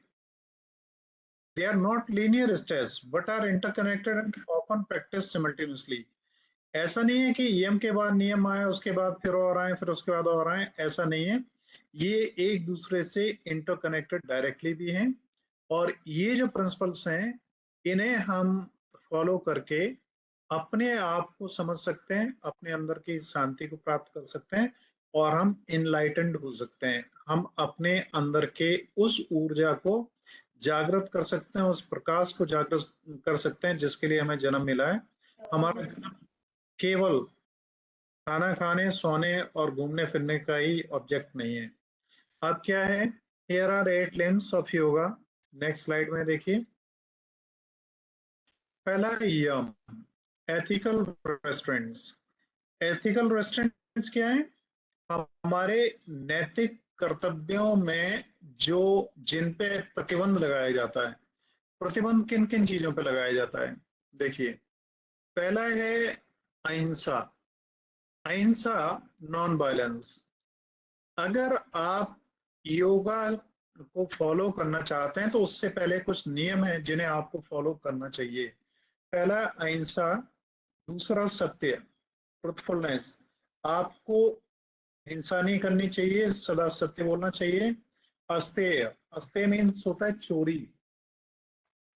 they are not linear steps but are interconnected and often practiced simultaneously. ऐसा नहीं है कि यम के बाद नियम आए उसके बाद फिर और आए फिर उसके बाद और आए, ऐसा नहीं है। ये एक दूसरे से इंटरकनेक्टेड डायरेक्टली भी हैं, और ये जो प्रिंसिपल्स हैं इन्हें हम फॉलो करके अपने आप को समझ सकते हैं, अपने अंदर की शांति को प्राप्त कर सकते हैं, और हम इनलाइटेंड हो सकते हैं। हम अपने अंदर के उस ऊर्जा को जागृत कर सकते हैं, उस प्रकाश को जागृत कर सकते हैं जिसके लिए हमें जन्म मिला है। हमारा जन्म केवल खाना खाने, सोने और घूमने फिरने का ही ऑब्जेक्ट नहीं है। अब क्या है, here are 8 limbs of yoga. Next slide में देखिए। पहला यम, एथिकल रेस्टोरेंट्स। एथिकल रेस्टोरेंट्स क्या है, हमारे नैतिक कर्तव्यों में जो जिन पे प्रतिबंध लगाया जाता है। प्रतिबंध किन किन चीजों पे लगाया जाता है, देखिए। पहला है अहिंसा। अहिंसा, नॉन वायलेंस। अगर आप योगा को फॉलो करना चाहते हैं तो उससे पहले कुछ नियम हैं जिन्हें आपको फॉलो करना चाहिए। पहला अहिंसा, दूसरा सत्य, ट्रुथफुलनेस। आपको हिंसा नहीं करनी चाहिए, सदा सत्य बोलना चाहिए। अस्तेय, अस्तेय मीन्स होता है चोरी।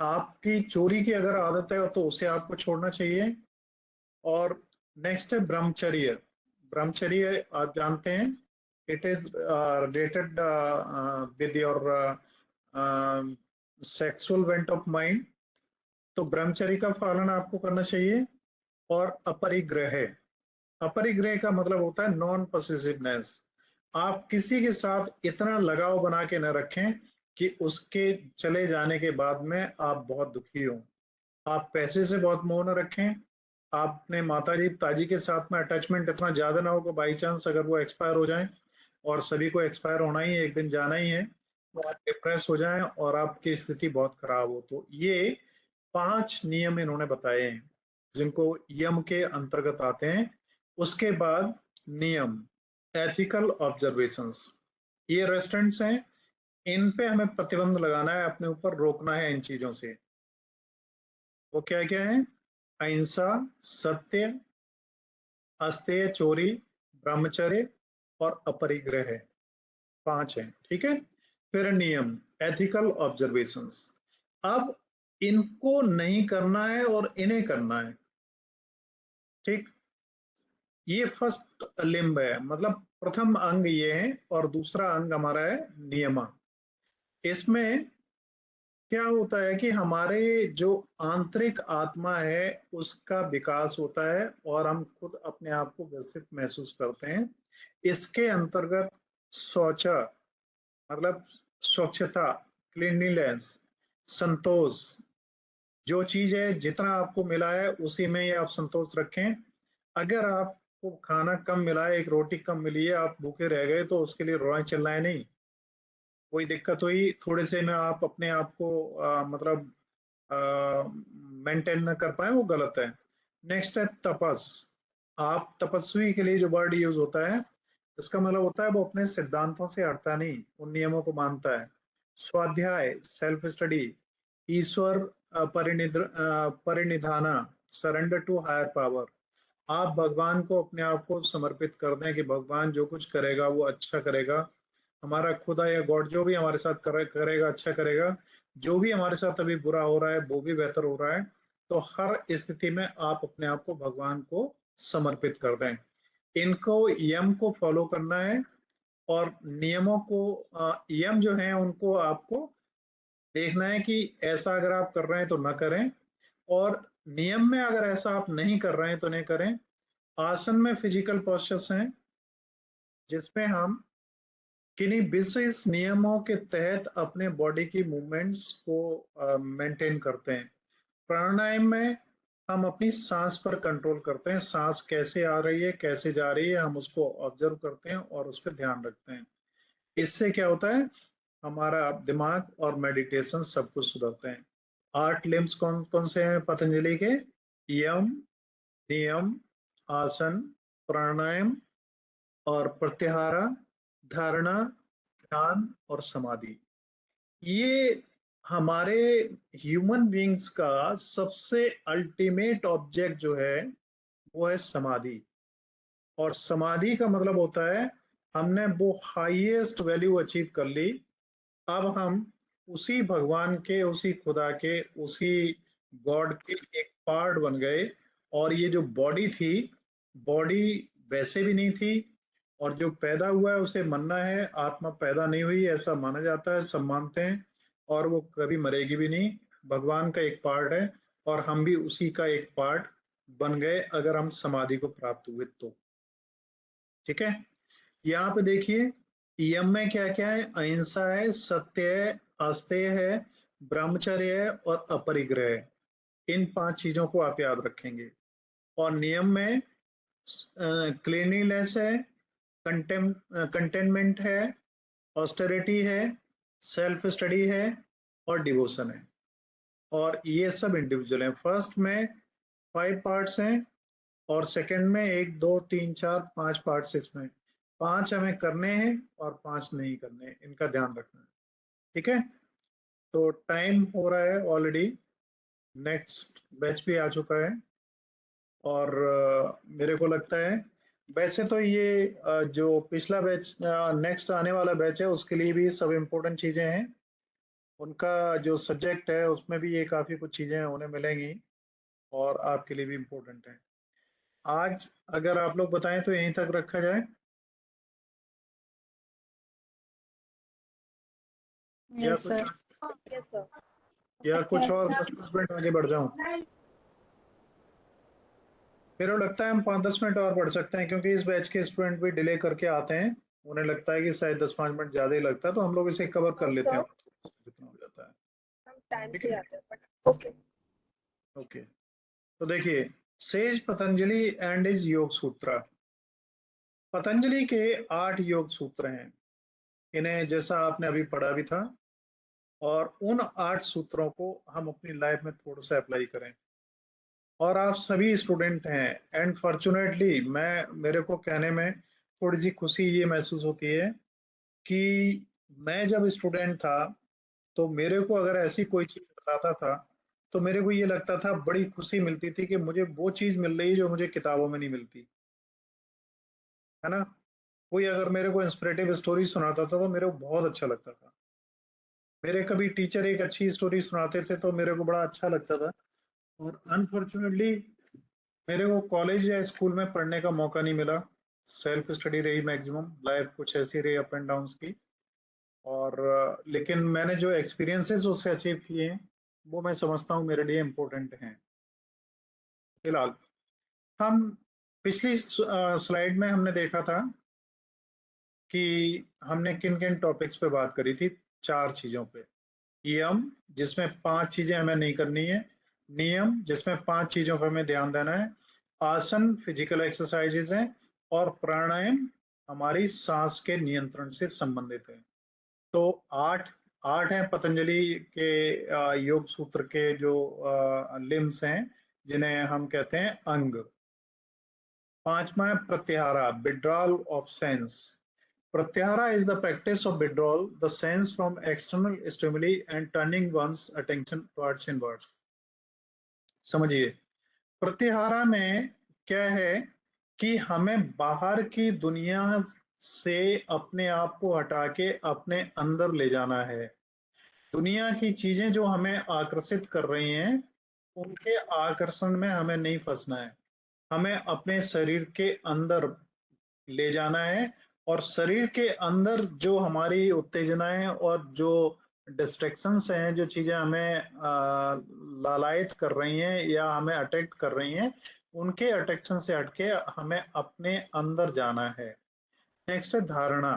आपकी चोरी की अगर आदत है तो उसे आपको छोड़ना चाहिए। और नेक्स्ट है ब्रह्मचर्य। ब्रह्मचर्य आप जानते हैं, it is related with your sexual went of mind. तो ब्रह्मचर्य का पालन आपको करना चाहिए। और अपरिग्रह, अपरिग्रह का मतलब होता है नॉन पॉसेसिवनेस। आप किसी के साथ इतना लगाव बना के न रखें कि उसके चले जाने के बाद में आप बहुत दुखी हो। आप पैसे से बहुत मोह न रखें। आप अपने माताजी पिताजी के साथ में अटैचमेंट इतना ज्यादा ना हो कि बाई चांस अगर वो एक्सपायर हो जाएं, और सभी को एक्सपायर होना ही है, एक दिन जाना ही है, तो आप डिप्रेस हो जाएं और आपकी स्थिति बहुत खराब हो। तो ये 5 नियम इन्होंने बताए हैं जिनको यम के अंतर्गत आते हैं। उसके बाद नियम, एथिकल ऑब्जर्वेशंस। ये रेस्टोरेंट्स हैं, इन पे हमें प्रतिबंध लगाना है, अपने ऊपर रोकना है इन चीजों से। वो क्या क्या है, अहिंसा, सत्य, अस्तेय चोरी, ब्रह्मचर्य और अपरिग्रह। 5 है, ठीक है। फिर नियम, एथिकल ऑब्जर्वेशंस। अब इनको नहीं करना है और इन्हें करना है, ठीक। ये फर्स्ट लिम्ब है, मतलब प्रथम अंग ये है, और दूसरा अंग हमारा है नियमा। इसमें क्या होता है कि हमारे जो आंतरिक आत्मा है उसका विकास होता है और हम खुद अपने आप को विकसित महसूस करते हैं। इसके अंतर्गत शौचा मतलब स्वच्छता, क्लीनलीनेस, संतोष, जो चीज है जितना आपको मिला है उसी में ही आप संतोष रखें। अगर आपको खाना कम मिला है, एक रोटी कम मिली है, आप भूखे रह गए, तो उसके लिए रोना चिल्लाए नहीं। कोई दिक्कत हुई थोड़े से में आप अपने आप को मतलब मेंटेन न कर पाए, वो गलत है। नेक्स्ट है तपस। आप तपस्वी के लिए जो वर्ड यूज होता है, इसका मतलब होता है वो अपने सिद्धांतों से हटता नहीं, उन नियमों को मानता है। स्वाध्याय, सेल्फ स्टडी, ईश्वर परिनिधाना, सरेंडर टू हायर पावर। आप भगवान को अपने आप को समर्पित कर दें कि भगवान जो कुछ करेगा वो अच्छा करेगा। हमारा खुदा या गॉड जो भी हमारे साथ करेगा अच्छा करेगा। जो भी हमारे साथ अभी बुरा हो रहा है वो भी बेहतर हो रहा है। तो हर स्थिति में आप अपने आप को भगवान को समर्पित कर दें। इनको यम को फॉलो करना है और नियमों को यम जो है उनको आपको देखना है कि ऐसा अगर आप कर रहे हैं तो ना करें, और नियम में अगर ऐसा आप नहीं कर रहे हैं तो नहीं करें। आसन में फिजिकल पोस्चर्स हैं जिसमें हम किन्हीं विशेष नियमों के तहत अपने बॉडी की मूवमेंट्स को मेंटेन करते हैं। प्राणायाम में हम अपनी सांस पर कंट्रोल करते हैं, सांस कैसे आ रही है कैसे जा रही है हम उसको ऑब्जर्व करते हैं और उस पर ध्यान रखते हैं। इससे क्या होता है, हमारा दिमाग और मेडिटेशन सब कुछ सुधरते हैं। 8 लिम्स कौन कौन से हैं पतंजलि के? यम, नियम, आसन, प्राणायाम और प्रत्याहार, धारणा, ध्यान और समाधि। ये हमारे ह्यूमन बीइंग्स का सबसे अल्टीमेट ऑब्जेक्ट जो है वो है समाधि। और समाधि का मतलब होता है हमने वो हाईएस्ट वैल्यू अचीव कर ली। अब हम उसी भगवान के, उसी खुदा के, उसी गॉड के एक पार्ट बन गए। और ये जो बॉडी थी, बॉडी वैसे भी नहीं थी, और जो पैदा हुआ है उसे मरना है। आत्मा पैदा नहीं हुई ऐसा माना जाता है, सब मानते हैं, और वो कभी मरेगी भी नहीं। भगवान का एक पार्ट है और हम भी उसी का एक पार्ट बन गए अगर हम समाधि को प्राप्त हुए तो। ठीक है, यहाँ पे देखिए यम में क्या क्या है। अहिंसा है, सत्य है, अस्तेय है, ब्रह्मचर्य है और अपरिग्रह है। इन 5 चीजों को आप याद रखेंगे। और नियम में क्लीनिनेस है, कंटेनमेंट है, ऑस्टेरिटी है, सेल्फ स्टडी है और डिवोशन है। और ये सब इंडिविजुअल है। फर्स्ट में 5 पार्ट्स हैं और सेकंड में 1 2 3 4 5 पार्ट्स। इसमें 5 हमें करने हैं और 5 नहीं करने हैं, इनका ध्यान रखना है। ठीक है, तो टाइम हो रहा है ऑलरेडी, नेक्स्ट बैच भी आ चुका है। और मेरे को लगता है वैसे तो ये जो पिछला बैच, नेक्स्ट आने वाला बैच है उसके लिए भी सब इम्पोर्टेंट चीजें हैं। उनका जो सब्जेक्ट है उसमें भी ये काफी कुछ चीजें उन्हें मिलेंगी और आपके लिए भी इम्पोर्टेंट है। आज अगर आप लोग बताएं तो यहीं तक रखा जाए, या यस कुछ सर। Yes sir. या कुछ और 10 मिनट आगे बढ़ जाऊं? मेरे को लगता है हम 5-10 मिनट और बढ़ सकते हैं क्योंकि इस बैच के स्टूडेंट भी डिले करके आते हैं। उन्हें लगता है कि शायद 10-5 मिनट ज्यादा ही लगता है, तो हम लोग इसे कवर कर लेते हैं सर जितना हो जाता है। हम टाइम ठीक से है, आते हैं बट ओके। ओके। तो देखिए, सेज पतंजलि एंड इज योग सूत्र। पतंजलि के 8 योग सूत्र हैं। इन्हें जैसा आपने अभी पढ़ा भी था, और उन 8 सूत्रों को हम अपनी लाइफ में थोड़ा सा अप्लाई करें। और आप सभी स्टूडेंट हैं, एंड फॉर्चुनेटली मेरे को कहने में थोड़ी सी खुशी ये महसूस होती है कि मैं जब स्टूडेंट था तो मेरे को अगर ऐसी कोई चीज बताता था तो मेरे को ये लगता था, बड़ी खुशी मिलती थी कि मुझे वो चीज मिल रही है जो मुझे किताबों में नहीं मिलती है ना। कोई अगर मेरे को इंस्पिरेटिव स्टोरी सुनाता था तो मेरे को बहुत अच्छा लगता था। मेरे कभी टीचर एक अच्छी स्टोरी सुनाते थे तो मेरे को बड़ा अच्छा लगता था। और अनफॉर्चुनेटली मेरे को कॉलेज या स्कूल में पढ़ने का मौका नहीं मिला। सेल्फ स्टडी रही मैक्सिमम, लाइफ कुछ ऐसी रही अप एंड डाउन की। और लेकिन मैंने जो एक्सपीरियंसेस उससे अचीव किए हैं वो मैं समझता हूँ मेरे लिए इम्पोर्टेंट हैं। फिलहाल हम पिछली स्लाइड में हमने देखा था कि हमने किन किन टॉपिक्स पे बात करी थी। 4 चीजों पे। यम, जिसमें 5 चीजें हमें नहीं करनी है। नियम, जिसमें 5 चीजों पर हमें ध्यान देना है। आसन फिजिकल एक्सरसाइजेज हैं। और प्राणायाम हमारी सांस के नियंत्रण से संबंधित है। तो 8 8 हैं पतंजलि के योग सूत्र के जो लिम्स हैं, जिन्हें हम कहते हैं अंग। 5वां है pratyahara, withdrawal of sense. Pratyahara is the practice of withdrawal the sense from external stimuli and turning one's attention towards inwards. समझिए, प्रत्याहारा में क्या है कि हमें बाहर की दुनिया से अपने आप को हटा के अपने अंदर ले जाना है। दुनिया की चीजें जो हमें आकर्षित कर रही हैं, उनके आकर्षण में हमें नहीं फंसना है। हमें अपने शरीर के अंदर ले जाना है। और शरीर के अंदर जो हमारी उत्तेजनाएं और जो डिस्ट्रैक्शंस हैं, जो चीजें हमें लालायित कर रही हैं या हमें अट्रैक्ट कर रही हैं, उनके अट्रैक्शन से हटके हमें अपने अंदर जाना है। नेक्स्ट है धारणा,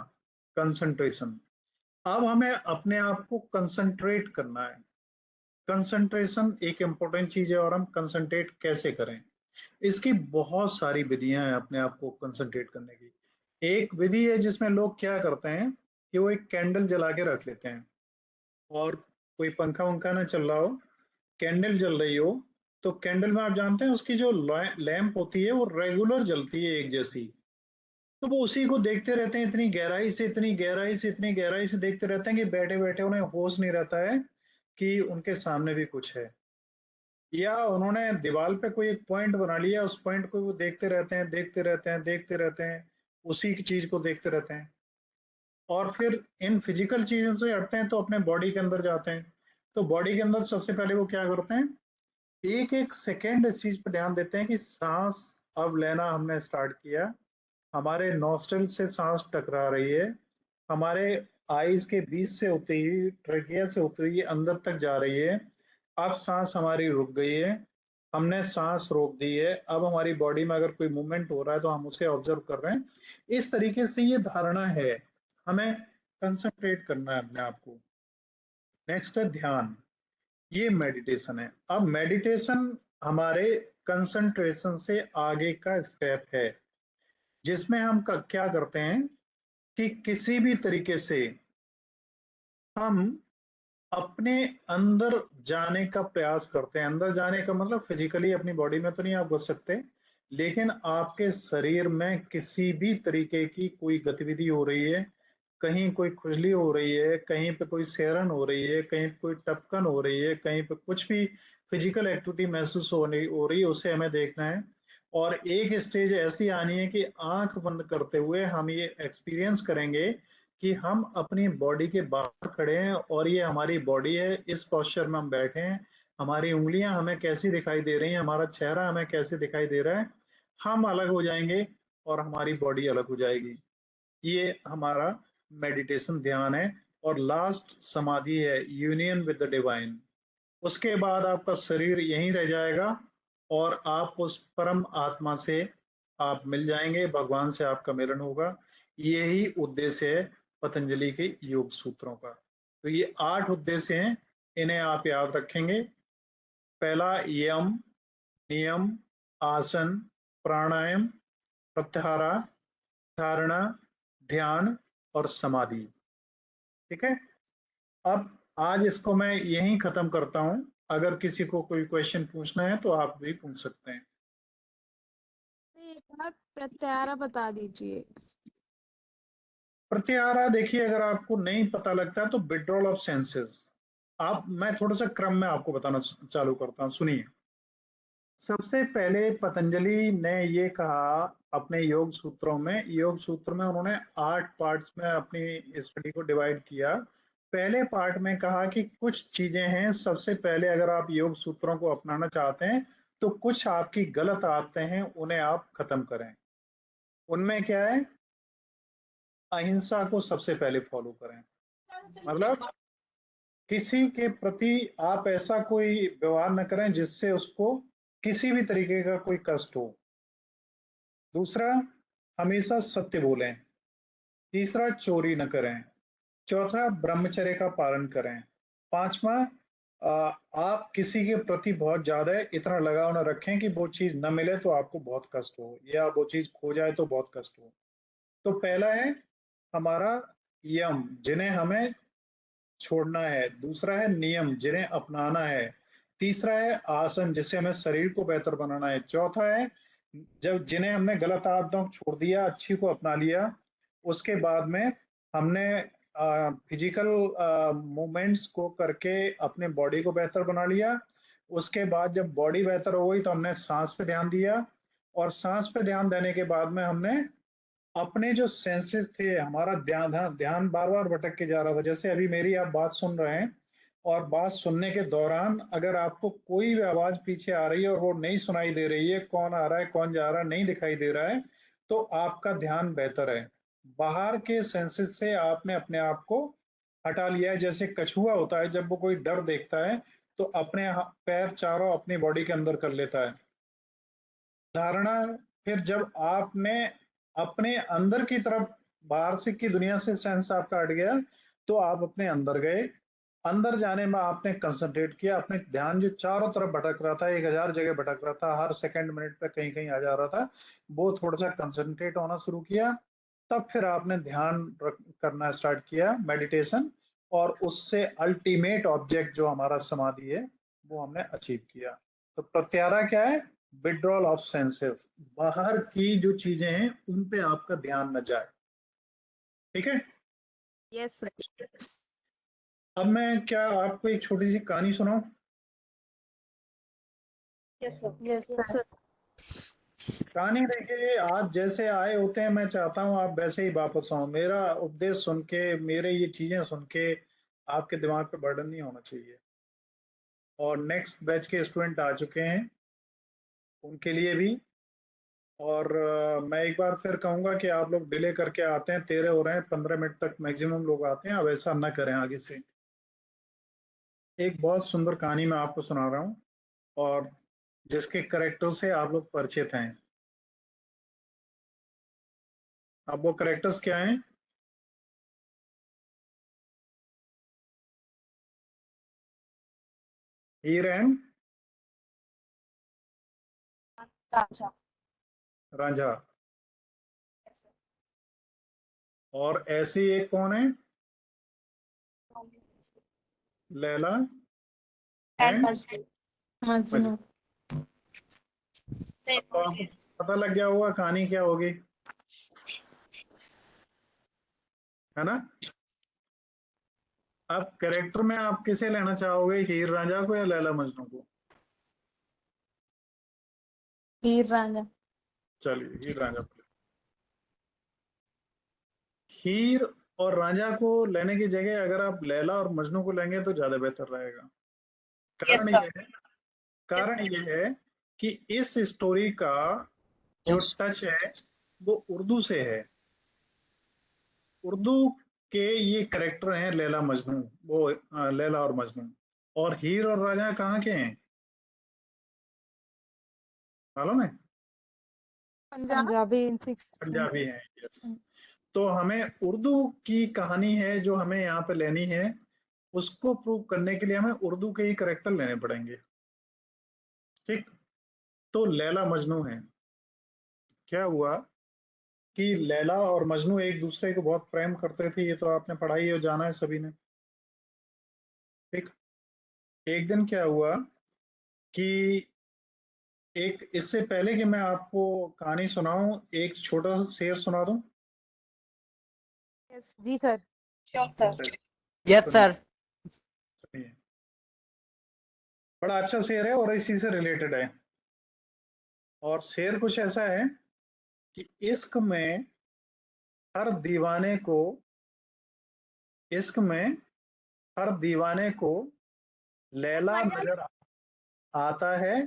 कंसंट्रेशन। अब हमें अपने आप को कंसंट्रेट करना है। कंसंट्रेशन एक इंपॉर्टेंट चीज है, और हम कंसंट्रेट कैसे करें, इसकी बहुत सारी विधियां हैं अपने आप को कंसंट्रेट करने की। एक विधि है जिसमें लोग क्या करते हैं कि वो एक कैंडल जला के रख लेते हैं, और कोई पंखा वंखा ना चल रहा हो, कैंडल जल रही हो, तो कैंडल में आप जानते हैं उसकी जो लैंप होती है वो रेगुलर जलती है एक जैसी। तो वो उसी को देखते रहते हैं, इतनी गहराई से इतनी गहराई से इतनी गहराई से देखते रहते हैं कि बैठे बैठे उन्हें होश नहीं रहता है कि उनके सामने भी कुछ है। या उन्होंने दीवार पे कोई एक पॉइंट बना लिया, उस पॉइंट को वो देखते रहते हैं, देखते रहते हैं, देखते रहते हैं, उसी की चीज को देखते रहते हैं। और फिर इन फिजिकल चीजों से हटते हैं तो अपने बॉडी के अंदर जाते हैं। तो बॉडी के अंदर सबसे पहले वो क्या करते हैं, एक एक सेकेंड इस चीज पे ध्यान देते हैं कि सांस अब लेना हमने स्टार्ट किया, हमारे नॉस्ट्रल से सांस टकरा रही है, हमारे आईज के बीच से होती हुई, ट्रेकिया से होती हुई अंदर तक जा रही है। अब सांस हमारी रुक गई है, हमने सांस रोक दी है, अब हमारी बॉडी में अगर कोई मूवमेंट हो रहा है तो हम उसे ऑब्जर्व कर रहे हैं। इस तरीके से ये धारणा है, हमें कंसंट्रेट करना है अपने आप को। नेक्स्ट है ध्यान, ये मेडिटेशन है। अब मेडिटेशन हमारे कंसंट्रेशन से आगे का स्टेप है, जिसमें हम क्या करते हैं कि किसी भी तरीके से हम अपने अंदर जाने का प्रयास करते हैं। अंदर जाने का मतलब फिजिकली अपनी बॉडी में तो नहीं आप घुस सकते, लेकिन आपके शरीर में किसी भी तरीके की कोई गतिविधि हो रही है, कहीं कोई खुजली हो रही है, कहीं पे कोई सैरन हो रही है, कहीं पे कोई टपकन हो रही है, कहीं पे कुछ भी फिजिकल एक्टिविटी महसूस हो रही है, उसे हमें देखना है। और एक स्टेज ऐसी आनी है कि आंख बंद करते हुए हम ये एक्सपीरियंस करेंगे कि हम अपनी बॉडी के बाहर खड़े हैं और ये हमारी बॉडी है, इस पोस्चर में हम बैठे हैं, हमारी उंगलियां हमें कैसी दिखाई दे रही हैं, हमारा चेहरा हमें कैसे दिखाई दे रहा है, हम अलग हो जाएंगे और हमारी बॉडी अलग हो जाएगी। ये हमारा मेडिटेशन ध्यान है। और लास्ट समाधि है, यूनियन विद द डिवाइन। उसके बाद आपका शरीर यहीं रह जाएगा और आप उस परम आत्मा से आप मिल जाएंगे, भगवान से आपका मिलन होगा। यही उद्देश्य है पतंजलि के योग सूत्रों का। तो ये 8 उद्देश्य हैं, इन्हें आप याद रखेंगे। पहला यम, नियम, आसन, प्राणायाम, प्रत्याहारा, धारणा, ध्यान और समाधि। ठीक है, अब आज इसको मैं यहीं खत्म करता हूं। अगर किसी को कोई क्वेश्चन पूछना है तो आप भी पूछ सकते हैं। एक बार प्रत्याहारा बता दीजिए। प्रत्याहारा देखिए, अगर आपको नहीं पता लगता है तो विड्रॉल ऑफ सेंसेस। आप, मैं थोड़ा सा क्रम में आपको बताना चालू करता हूं, सुनिए। सबसे पहले पतंजलि ने ये कहा अपने योग सूत्रों में, योग सूत्र में उन्होंने 8 पार्ट्स में अपनी स्टडी को डिवाइड किया। पहले पार्ट में कहा कि कुछ चीजें हैं, सबसे पहले अगर आप योग सूत्रों को अपनाना चाहते हैं तो कुछ आपकी गलत आदतें हैं, उन्हें आप खत्म करें। उनमें क्या है, अहिंसा को सबसे पहले फॉलो करें। मतलब किसी के प्रति आप ऐसा कोई व्यवहार न करें जिससे उसको किसी भी तरीके का कोई कष्ट हो। दूसरा, हमेशा सत्य बोलें। तीसरा, चोरी न करें। चौथा, ब्रह्मचर्य का पालन करें। पांचवा, आप किसी के प्रति बहुत ज्यादा इतना लगाव न रखें कि वो चीज न मिले तो आपको बहुत कष्ट हो, या वो चीज खो जाए तो बहुत कष्ट हो। तो पहला है हमारा यम, जिन्हें हमें छोड़ना है। दूसरा है नियम, जिन्हें अपनाना है। तीसरा है आसन, जिससे हमें शरीर को बेहतर बनाना है। चौथा है जब जिन्हें हमने गलत आदतों को छोड़ दिया, अच्छी को अपना लिया, उसके बाद में हमने फिजिकल मूवमेंट्स को करके अपने बॉडी को बेहतर बना लिया। उसके बाद जब बॉडी बेहतर हो गई तो हमने सांस पे ध्यान दिया, और सांस पे ध्यान देने के बाद में हमने अपने जो सेंसेस थे, हमारा ध्यान ध्यान बार बार भटक के जा रहा था। जैसे अभी मेरी आप बात सुन रहे हैं, और बात सुनने के दौरान अगर आपको कोई भी आवाज पीछे आ रही है और वो नहीं सुनाई दे रही है, कौन आ रहा है कौन जा रहा है नहीं दिखाई दे रहा है, तो आपका ध्यान बेहतर है। बाहर के सेंसेस से आपने अपने आप को हटा लिया है। जैसे कछुआ होता है, जब वो कोई डर देखता है तो अपने पैर चारों अपनी बॉडी के अंदर कर लेता है। धारणा, फिर जब आपने अपने अंदर की तरफ, बाहर से की दुनिया से सेंस आपका हट गया, तो आप अपने अंदर गए। अंदर जाने में आपने कंसंट्रेट किया, अपने ध्यान जो चारों तरफ भटक रहा था, 1000 जगह भटक रहा था, हर सेकंड मिनट पे कहीं कहीं आ जा रहा था, वो थोड़ा सा कंसंट्रेट होना शुरू किया। तब फिर आपने ध्यान करना स्टार्ट किया, मेडिटेशन, और उससे अल्टीमेट ऑब्जेक्ट जो हमारा समाधि है वो हमने अचीव किया। तो प्रत्यारा क्या है? Withdrawal of senses. बाहर की जो चीजें हैं उन पे आपका ध्यान न जाए। ठीक है। Yes sir. अब मैं क्या आपको एक छोटी सी कहानी सुनाऊं? Yes sir. Yes sir. कहानी देखिए, आप जैसे आए होते हैं मैं चाहता हूं आप वैसे ही वापस आओ। मेरा उपदेश सुन के, मेरे ये चीजें सुन के आपके दिमाग पे बर्डन नहीं होना चाहिए। और नेक्स्ट बैच के स्टूडेंट आ चुके हैं, उनके लिए भी। और मैं एक बार फिर कहूंगा कि आप लोग डिले करके आते हैं, 13 हो रहे हैं, 15 मिनट तक मैक्सिमम लोग आते हैं। अब ऐसा ना करें आगे से। एक बहुत सुंदर कहानी मैं आपको सुना रहा हूँ, और जिसके करेक्टर से आप लोग परिचित हैं। अब वो करेक्टर्स क्या हैं? Heer and Raja. Ranjha. Yes sir. और ऐसी एक कौन है? Laila and and Majnu. Majnu. Majnu. Same अब तो आपको पता लग गया होगा कहानी क्या होगी, है ना? अब कैरेक्टर में आप किसे लेना चाहोगे, हीर रांझा को या लैला मजनू को? हीर रांझा। चलिए हीर रांझा को। हीर और रांझा को लेने की जगह अगर आप लैला और मजनू को लेंगे तो ज्यादा बेहतर रहेगा। यस कारण सर। ये है कारण ये है कि इस स्टोरी का जो टच है वो उर्दू से है। उर्दू के ये करेक्टर हैं लैला मजनू, वो लैला और मजनू। और हीर और रांझा कहाँ के हैं मालूम है? पंजाब। Punjabi in six. पंजाबी हैं, यस। तो हमें उर्दू की कहानी है जो हमें यहाँ पे लेनी है, उसको प्रूव करने के लिए हमें उर्दू के ही करेक्टर लेने पड़ेंगे। ठीक। तो लैला मजनू है। क्या हुआ कि लैला और मजनू एक दूसरे को बहुत प्रेम करते थे, ये तो आपने पढ़ाई और जाना है सभी ने। ठीक। एक दिन क्या हुआ कि एक, इससे पहले कि मैं आपको कहानी सुनाऊं, एक छोटा सा शेर सुना दूं। यस। जी सर। Sure sir. चलिए, यस सुनिए सर। सुनिए। बड़ा अच्छा शेर है और इसी से रिलेटेड है। और शेर कुछ ऐसा है कि हर दीवाने को इश्क में हर दीवाने को लैला नजर आता है।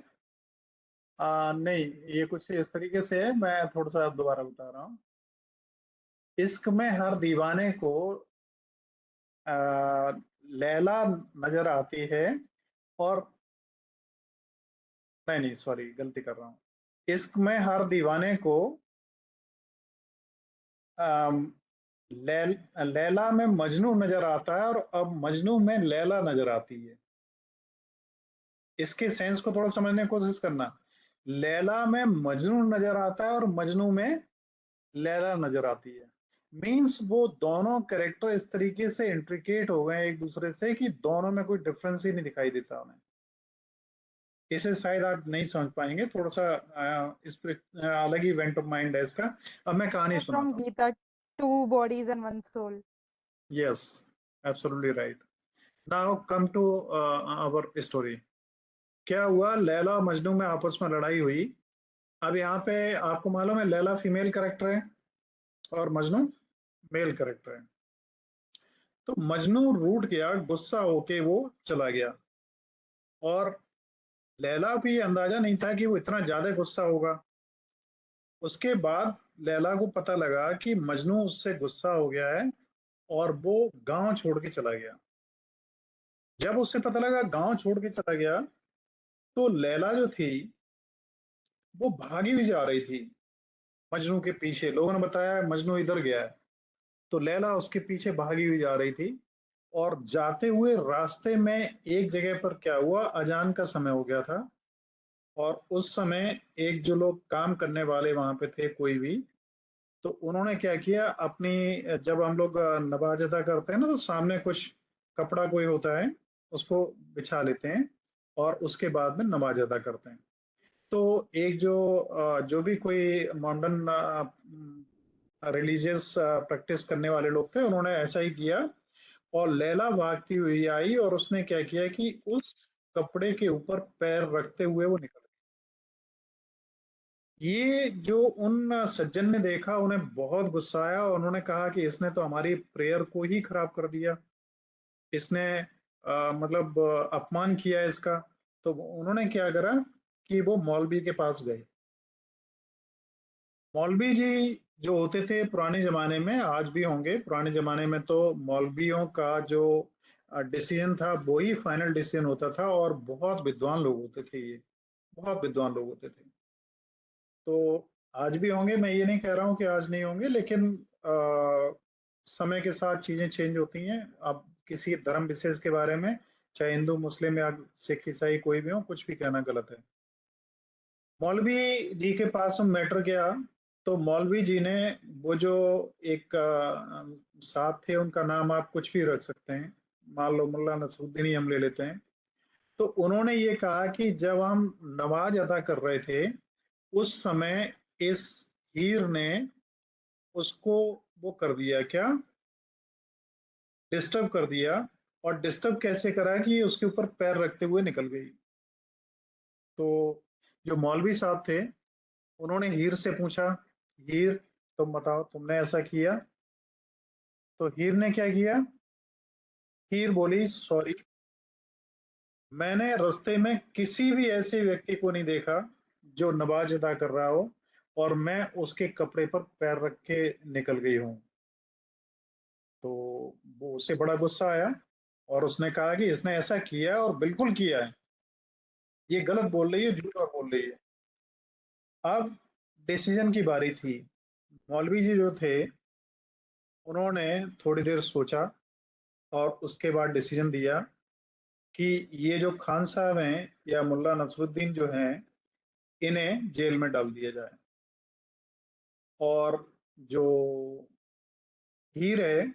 नहीं, ये कुछ इस तरीके से है, मैं थोड़ा सा दोबारा बता रहा हूँ। इश्क में हर दीवाने को लैला नजर आती है और नहीं सॉरी गलती कर रहा हूँ। इश्क में हर दीवाने को लैला में मजनू नजर आता है और अब मजनू में लैला नजर आती है। इसके सेंस को थोड़ा समझने की कोशिश करना। लैला में मजनू नजर आता है और मजनू में लैला नजर आती है। मीन्स वो दोनों कैरेक्टर इस तरीके से इंट्रिकेट हो गए एक दूसरे से कि दोनों में कोई डिफरेंस ही नहीं दिखाई देता उन्हें। इसे शायद आप नहीं समझ पाएंगे, थोड़ा सा इस पर अलग ही वेंट ऑफ माइंड है इसका। अब मैं कहानी From सुनाता हूँ। Gita, 2 bodies and 1 soul. Yes, absolutely right. Now come to our story. क्या हुआ, लैला और मजनू में आपस में लड़ाई हुई। अब यहाँ पे आपको मालूम है लैला फीमेल कैरेक्टर है और मजनू मेल कैरेक्टर है। तो मजनू रूठ गया, गुस्सा होके वो चला गया और लैला भी अंदाजा नहीं था कि वो इतना ज्यादा गुस्सा होगा। उसके बाद लैला को पता लगा कि मजनू उससे गुस्सा हो गया है और वो गांव छोड़ के चला गया। जब उससे पता लगा गांव छोड़ के चला गया तो लैला जो थी वो भागी हुई जा रही थी मजनू के पीछे। लोगों ने बताया मजनू इधर गया है, तो लैला उसके पीछे भागी हुई जा रही थी। और जाते हुए रास्ते में एक जगह पर क्या हुआ, अजान का समय हो गया था और उस समय एक जो लोग काम करने वाले वहां पे थे कोई भी, तो उन्होंने क्या किया, अपनी जब हम लोग नमाज अदा करते हैं ना तो सामने कुछ कपड़ा कोई होता है उसको बिछा लेते हैं और उसके बाद में नमाज अदा करते हैं। तो एक जो भी कोई मॉडर्न रिलीजियस प्रैक्टिस करने वाले लोग थे उन्होंने ऐसा ही किया और लैला भागती हुई आई और उसने क्या किया कि उस कपड़े के ऊपर पैर रखते हुए वो निकल गई। ये जो उन सज्जन ने देखा उन्हें बहुत गुस्सा आया और उन्होंने कहा कि इसने तो हमारी प्रेयर को ही खराब कर दिया, इसने मतलब अपमान किया इसका। तो उन्होंने क्या करा कि वो मौलवी के पास गए। मौलवी जी जो होते थे पुराने जमाने में, आज भी होंगे, पुराने जमाने में तो मौलवियों का जो डिसीजन था वो ही फाइनल डिसीजन होता था और बहुत विद्वान लोग होते थे ये, बहुत विद्वान लोग होते थे। तो आज भी होंगे, मैं ये नहीं कह रहा हूँ कि आज नहीं होंगे, लेकिन समय के साथ चीजें चेंज होती हैं। अब किसी धर्म विशेष के बारे में, चाहे हिंदू मुस्लिम या सिख ईसाई कोई भी हो, कुछ भी कहना गलत है। मौलवी जी के पास हम मैटर गया तो मौलवी जी ने वो जो एक साहब थे उनका नाम आप कुछ भी रख सकते हैं, मान लो मुल्ला नसरुद्दीन ही हम ले लेते हैं। तो उन्होंने ये कहा कि जब हम नमाज अदा कर रहे थे उस समय इस हीर ने उसको वो कर दिया, क्या डिस्टर्ब कर दिया। और डिस्टर्ब कैसे करा कि उसके ऊपर पैर रखते हुए निकल गई। तो जो मौलवी साहब थे उन्होंने हीर से पूछा, हीर तुम बताओ तुमने ऐसा किया? तो हीर ने क्या किया, हीर बोली सॉरी, मैंने रास्ते में किसी भी ऐसे व्यक्ति को नहीं देखा जो नमाज अदा कर रहा हो और मैं उसके कपड़े पर पैर रख के निकल गई हूँ। तो वो उससे बड़ा गुस्सा आया और उसने कहा कि इसने ऐसा किया और बिल्कुल किया है, ये गलत बोल रही है, झूठ और बोल रही है। अब डिसीजन की बारी थी। मौलवी जी जो थे उन्होंने थोड़ी देर सोचा और उसके बाद डिसीजन दिया कि ये जो खान साहब हैं या मुल्ला नसरुद्दीन जो हैं इन्हें जेल में डाल दिया जाए और जो हीर है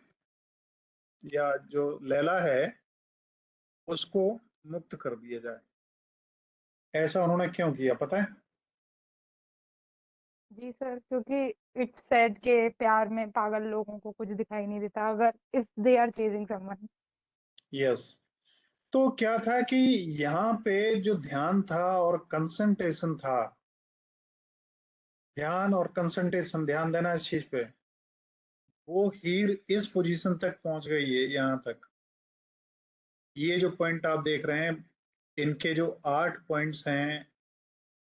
या जो लैला है उसको मुक्त कर दिया जाए। ऐसा उन्होंने क्यों किया पता है? जी सर, क्योंकि इट्स सेड के प्यार में पागल लोगों को कुछ दिखाई नहीं देता अगर if they are chasing someone. Yes. तो क्या था कि यहाँ पे जो ध्यान था और कंसंट्रेशन था, ध्यान और कंसंट्रेशन, ध्यान देना इस चीज पे, वो हीर इस पोजीशन तक पहुंच गई है यहाँ तक। ये जो पॉइंट आप देख रहे हैं, इनके जो 8 पॉइंट्स हैं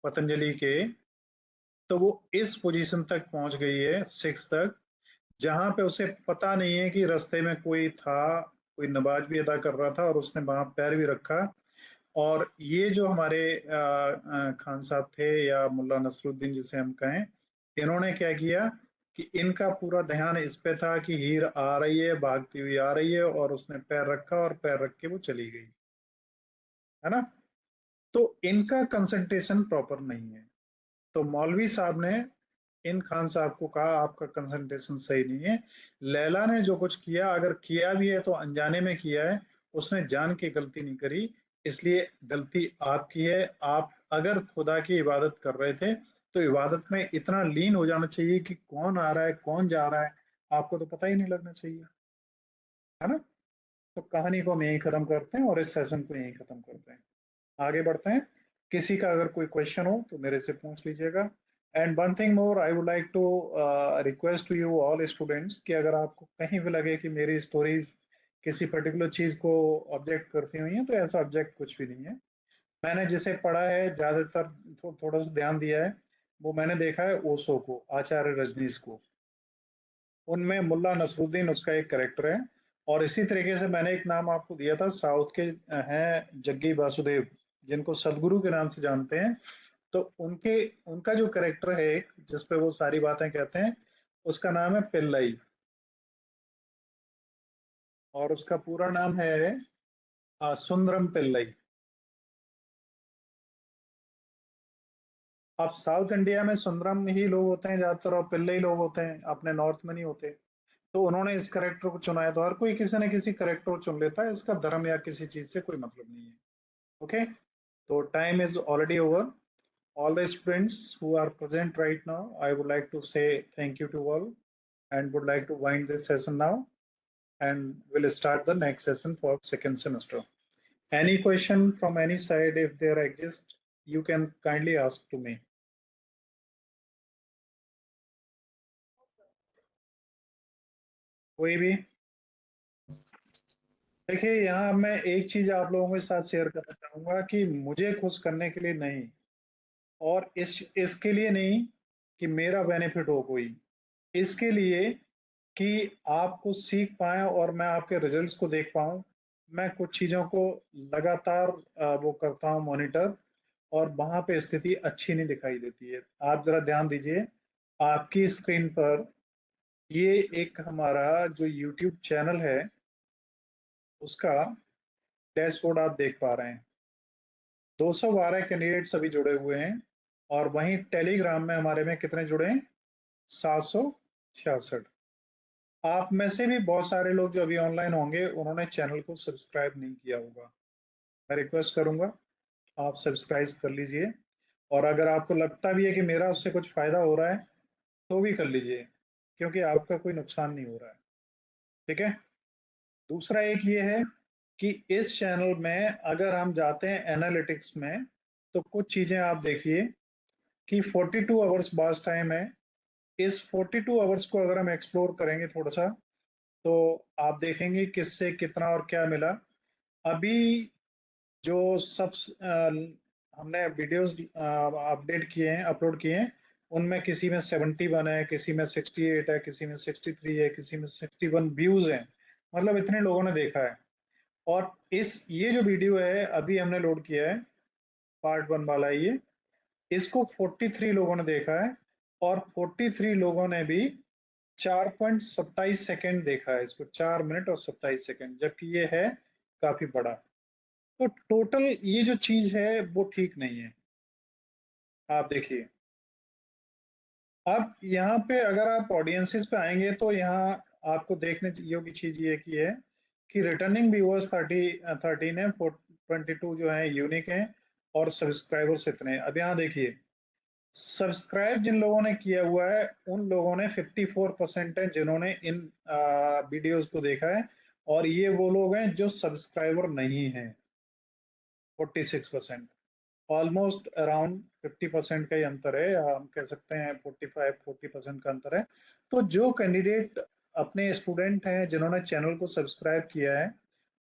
पतंजलि के, तो वो इस पोजीशन तक पहुंच गई है 6 तक, जहां पे उसे पता नहीं है कि रास्ते में कोई था कोई नमाज भी अदा कर रहा था और उसने वहां पैर भी रखा। और ये जो हमारे खान साहब थे या मुल्ला नसरुद्दीन जिसे हम कहें, इन्होंने क्या किया कि इनका पूरा ध्यान इस पे था कि हीर आ रही है, भागती हुई आ रही है, और उसने पैर रखा और पैर रख के वो चली गई, है ना। तो इनका कंसंट्रेशन प्रॉपर नहीं है। तो मौलवी साहब ने इन खान साहब को कहा आपका कंसंट्रेशन सही नहीं है। लैला ने जो कुछ किया, अगर किया भी है तो अनजाने में किया है, उसने जान के गलती नहीं करी, इसलिए गलती आपकी है। आप अगर खुदा की इबादत कर रहे थे तो इबादत में इतना लीन हो जाना चाहिए कि कौन आ रहा है कौन जा रहा है आपको तो पता ही नहीं लगना चाहिए, है ना। तो कहानी को हम यहीं खत्म करते हैं और इस सेशन को यहीं खत्म करते हैं, आगे बढ़ते हैं। किसी का अगर कोई क्वेश्चन हो तो मेरे से पूछ लीजिएगा। And one thing more, I would like to request to you all students कि अगर आपको कहीं भी लगे कि मेरी स्टोरीज किसी पर्टिकुलर चीज को ऑब्जेक्ट करती हुई हैं, तो ऐसा ऑब्जेक्ट कुछ भी नहीं है। मैंने जिसे पढ़ा है ज्यादातर थोड़ा सा ध्यान दिया है, वो मैंने देखा है ओशो को, आचार्य रजनीश को। उनमें मुल्ला नसरुद्दीन उसका एक करेक्टर है। और इसी तरीके से मैंने एक नाम आपको दिया था, साउथ के हैं जग्गी वासुदेव, जिनको सदगुरु के नाम से जानते हैं। तो उनके उनका जो करेक्टर है एक, जिसपे वो सारी बातें कहते हैं, उसका नाम है पिल्लई, और उसका पूरा नाम है सुंदरम पिल्लई। अब साउथ इंडिया में सुंदरम ही लोग होते हैं ज्यादातर, और पिल्लई लोग होते हैं, अपने नॉर्थ में नहीं होते। तो उन्होंने इस करेक्टर को चुना है, तो हर कोई किसी न किसी करेक्टर को चुन लेता है, इसका धर्म या किसी चीज से कोई मतलब नहीं है। Okay, so time is already over. All the students who are present right now, I would like to say thank you to all and would like to wind this session now, and we'll start the next session for second semester. Any question from any side, if there exists, you can kindly ask to me. कोई भी? देखिए, यहाँ मैं एक चीज आप लोगों के साथ शेयर करना चाहूंगा कि मुझे खुश करने के लिए नहीं, और इसके लिए नहीं कि मेरा बेनिफिट हो कोई, इसके लिए कि आपको सीख पाए और मैं आपके रिजल्ट्स को देख पाऊं। मैं कुछ चीजों को लगातार वो करता हूं मॉनिटर, और वहां पे स्थिति अच्छी नहीं दिखाई देती है। आप जरा ध्यान दीजिए, आपकी स्क्रीन पर ये एक हमारा जो यूट्यूब चैनल है उसका डैशबोर्ड आप देख पा रहे हैं। 212 कैंडिडेट्स अभी जुड़े हुए हैं, और वहीं टेलीग्राम में हमारे में कितने जुड़े हैं? 766। आप में से भी बहुत सारे लोग जो अभी ऑनलाइन होंगे उन्होंने चैनल को सब्सक्राइब नहीं किया होगा। मैं रिक्वेस्ट करूंगा आप सब्सक्राइब कर लीजिए, और अगर आपको लगता भी है कि मेरा उससे कुछ फायदा हो रहा है तो भी कर लीजिए, क्योंकि आपका कोई नुकसान नहीं हो रहा है। ठीक है। दूसरा एक ये है कि इस चैनल में अगर हम जाते हैं एनालिटिक्स में, तो कुछ चीजें आप देखिए कि 42 आवर्स बास टाइम है। इस 42 आवर्स को अगर हम एक्सप्लोर करेंगे थोड़ा सा, तो आप देखेंगे किससे कितना और क्या मिला। अभी जो सब हमने वीडियोस अपडेट किए हैं, अपलोड किए हैं, उनमें किसी में 71 है, किसी में 68 है, किसी में 63 है, किसी में 61 व्यूज हैं। मतलब इतने लोगों ने देखा है। और ये जो वीडियो है अभी हमने लोड किया है, पार्ट 1 वाला है ये, इसको 43 लोगों ने देखा है, और 43 लोगों ने भी 4.27 सेकेंड देखा है इसको, 4 मिनट और 27 सेकेंड, जबकि ये है काफी बड़ा। तो टोटल ये जो चीज है वो ठीक नहीं है। आप देखिए, अब यहाँ पे अगर आप ऑडियंसेस पे आएंगे तो यहाँ आपको देखने योग्य चीज ये की है कि रिटर्निंग व्यूअर्स 13 है, 22 जो है यूनिक है, और सब्सक्राइबर्स इतने हैं। अब यहाँ देखिए, सब्सक्राइब जिन लोगों ने किया हुआ है उन लोगों ने 54% है जिन्होंने इन वीडियोस को देखा है, और ये वो लोग हैं जो सब्सक्राइबर नहीं है, 46%। ऑलमोस्ट अराउंड 50% का ही अंतर है, या हम कह सकते हैं 45-40% का अंतर है। तो जो कैंडिडेट अपने स्टूडेंट हैं जिन्होंने चैनल को सब्सक्राइब किया है,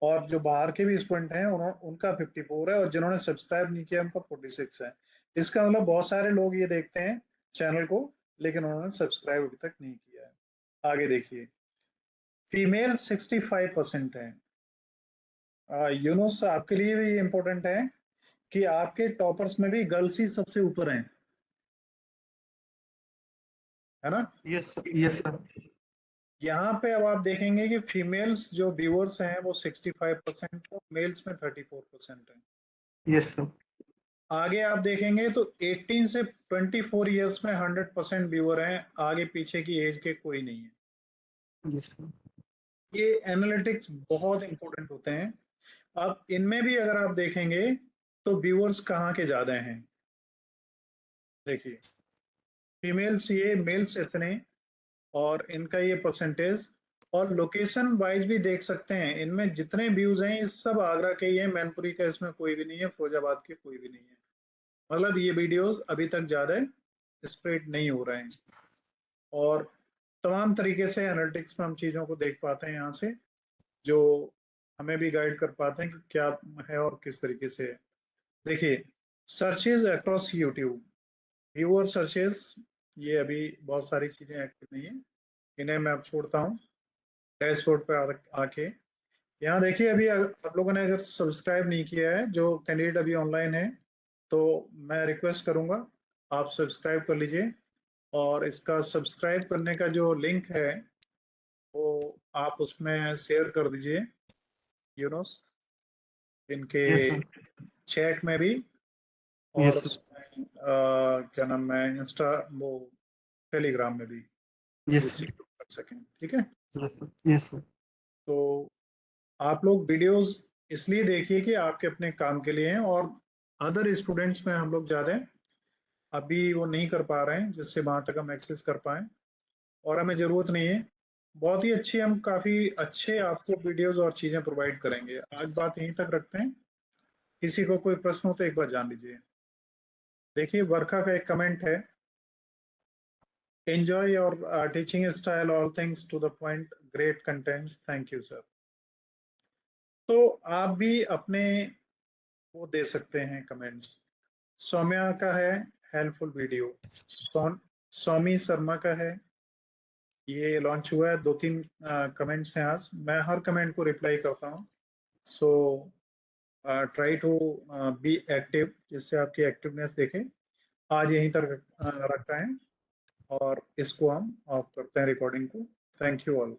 और जो बाहर के भी स्टूडेंट हैं उनका 54 है, और जिन्होंने सब्सक्राइब नहीं किया उनका 46 है। इसका मतलब बहुत सारे लोग ये देखते हैं चैनल को, लेकिन उन्होंने सब्सक्राइब अभी तक नहीं किया है। आगे देखिए, फीमेल 65% है, यूनुस, आपके लिए भी इम्पोर्टेंट है कि आपके टॉपर्स में भी गर्ल्स ही सबसे ऊपर हैं, है ना? Yes sir. यहाँ पे अब आप देखेंगे कि फीमेल्स जो व्यूअर्स हैं वो 65% और मेल्स में 34% है। Yes sir. आगे आप देखेंगे तो 18 से 24 इयर्स में 100% व्यूअर हैं, आगे पीछे की एज के कोई नहीं है। Yes sir. ये एनालिटिक्स बहुत इंपॉर्टेंट होते हैं। अब इनमें भी अगर आप देखेंगे तो व्यूअर्स कहाँ के ज्यादा हैं, देखिए फीमेल्स ये, मेल्स इतने, और इनका ये परसेंटेज, और लोकेशन वाइज भी देख सकते हैं। इनमें जितने व्यूज हैं ये सब आगरा के ही हैं, मैनपुरी का इसमें कोई भी नहीं है, फिरोजाबाद के कोई भी नहीं है। मतलब ये वीडियोस अभी तक ज्यादा स्प्रेड नहीं हो रहे हैं, और तमाम तरीके से एनालिटिक्स में हम चीजों को देख पाते हैं यहाँ से, जो हमें भी गाइड कर पाते हैं कि क्या है और किस तरीके से है। देखिए searches across YouTube, viewer searches, ये अभी बहुत सारी चीजें एक्टिव नहीं है, इन्हें मैं अब छोड़ता हूँ। डैशबोर्ड पे आके यहाँ देखिए, अभी आप लोगों ने अगर सब्सक्राइब नहीं किया है, जो कैंडिडेट अभी ऑनलाइन है, तो मैं रिक्वेस्ट करूंगा आप सब्सक्राइब कर लीजिए, और इसका सब्सक्राइब करने का जो लिंक है वो आप उसमें शेयर कर दीजिए यूनुस, इनके यस सर। चैट में भी, यस और सर। क्या नाम है, इंस्टा वो टेलीग्राम में भी यस रिसीव सर। कर सकें, ठीक है? Yes sir. तो आप लोग वीडियोस इसलिए देखिए कि आपके अपने काम के लिए हैं, और अदर स्टूडेंट्स में हम लोग ज़्यादा अभी वो नहीं कर पा रहे हैं जिससे वहां तक हम एक्सेस कर पाए, और हमें ज़रूरत नहीं है। बहुत ही अच्छी, हम काफ़ी अच्छे आपको वीडियोस और चीज़ें प्रोवाइड करेंगे। आज बात यहीं तक रखते हैं, किसी को कोई प्रश्न हो तो एक बार जान लीजिए। देखिए वर्षा का एक कमेंट है, enjoy your teaching style, all things to the point, great contents, thank you sir. तो आप भी अपने वो दे सकते हैं कमेंट्स। सौम्या का है हेल्पफुल वीडियो, सौमी शर्मा का है, ये लॉन्च हुआ है, 2-3 कमेंट्स हैं आज, मैं हर कमेंट को रिप्लाई करता हूँ। So try to be active, जिससे आपकी एक्टिवनेस देखें। आज यहीं तक रखता है, और इसको हम ऑफ करते हैं रिकॉर्डिंग को। Thank you all.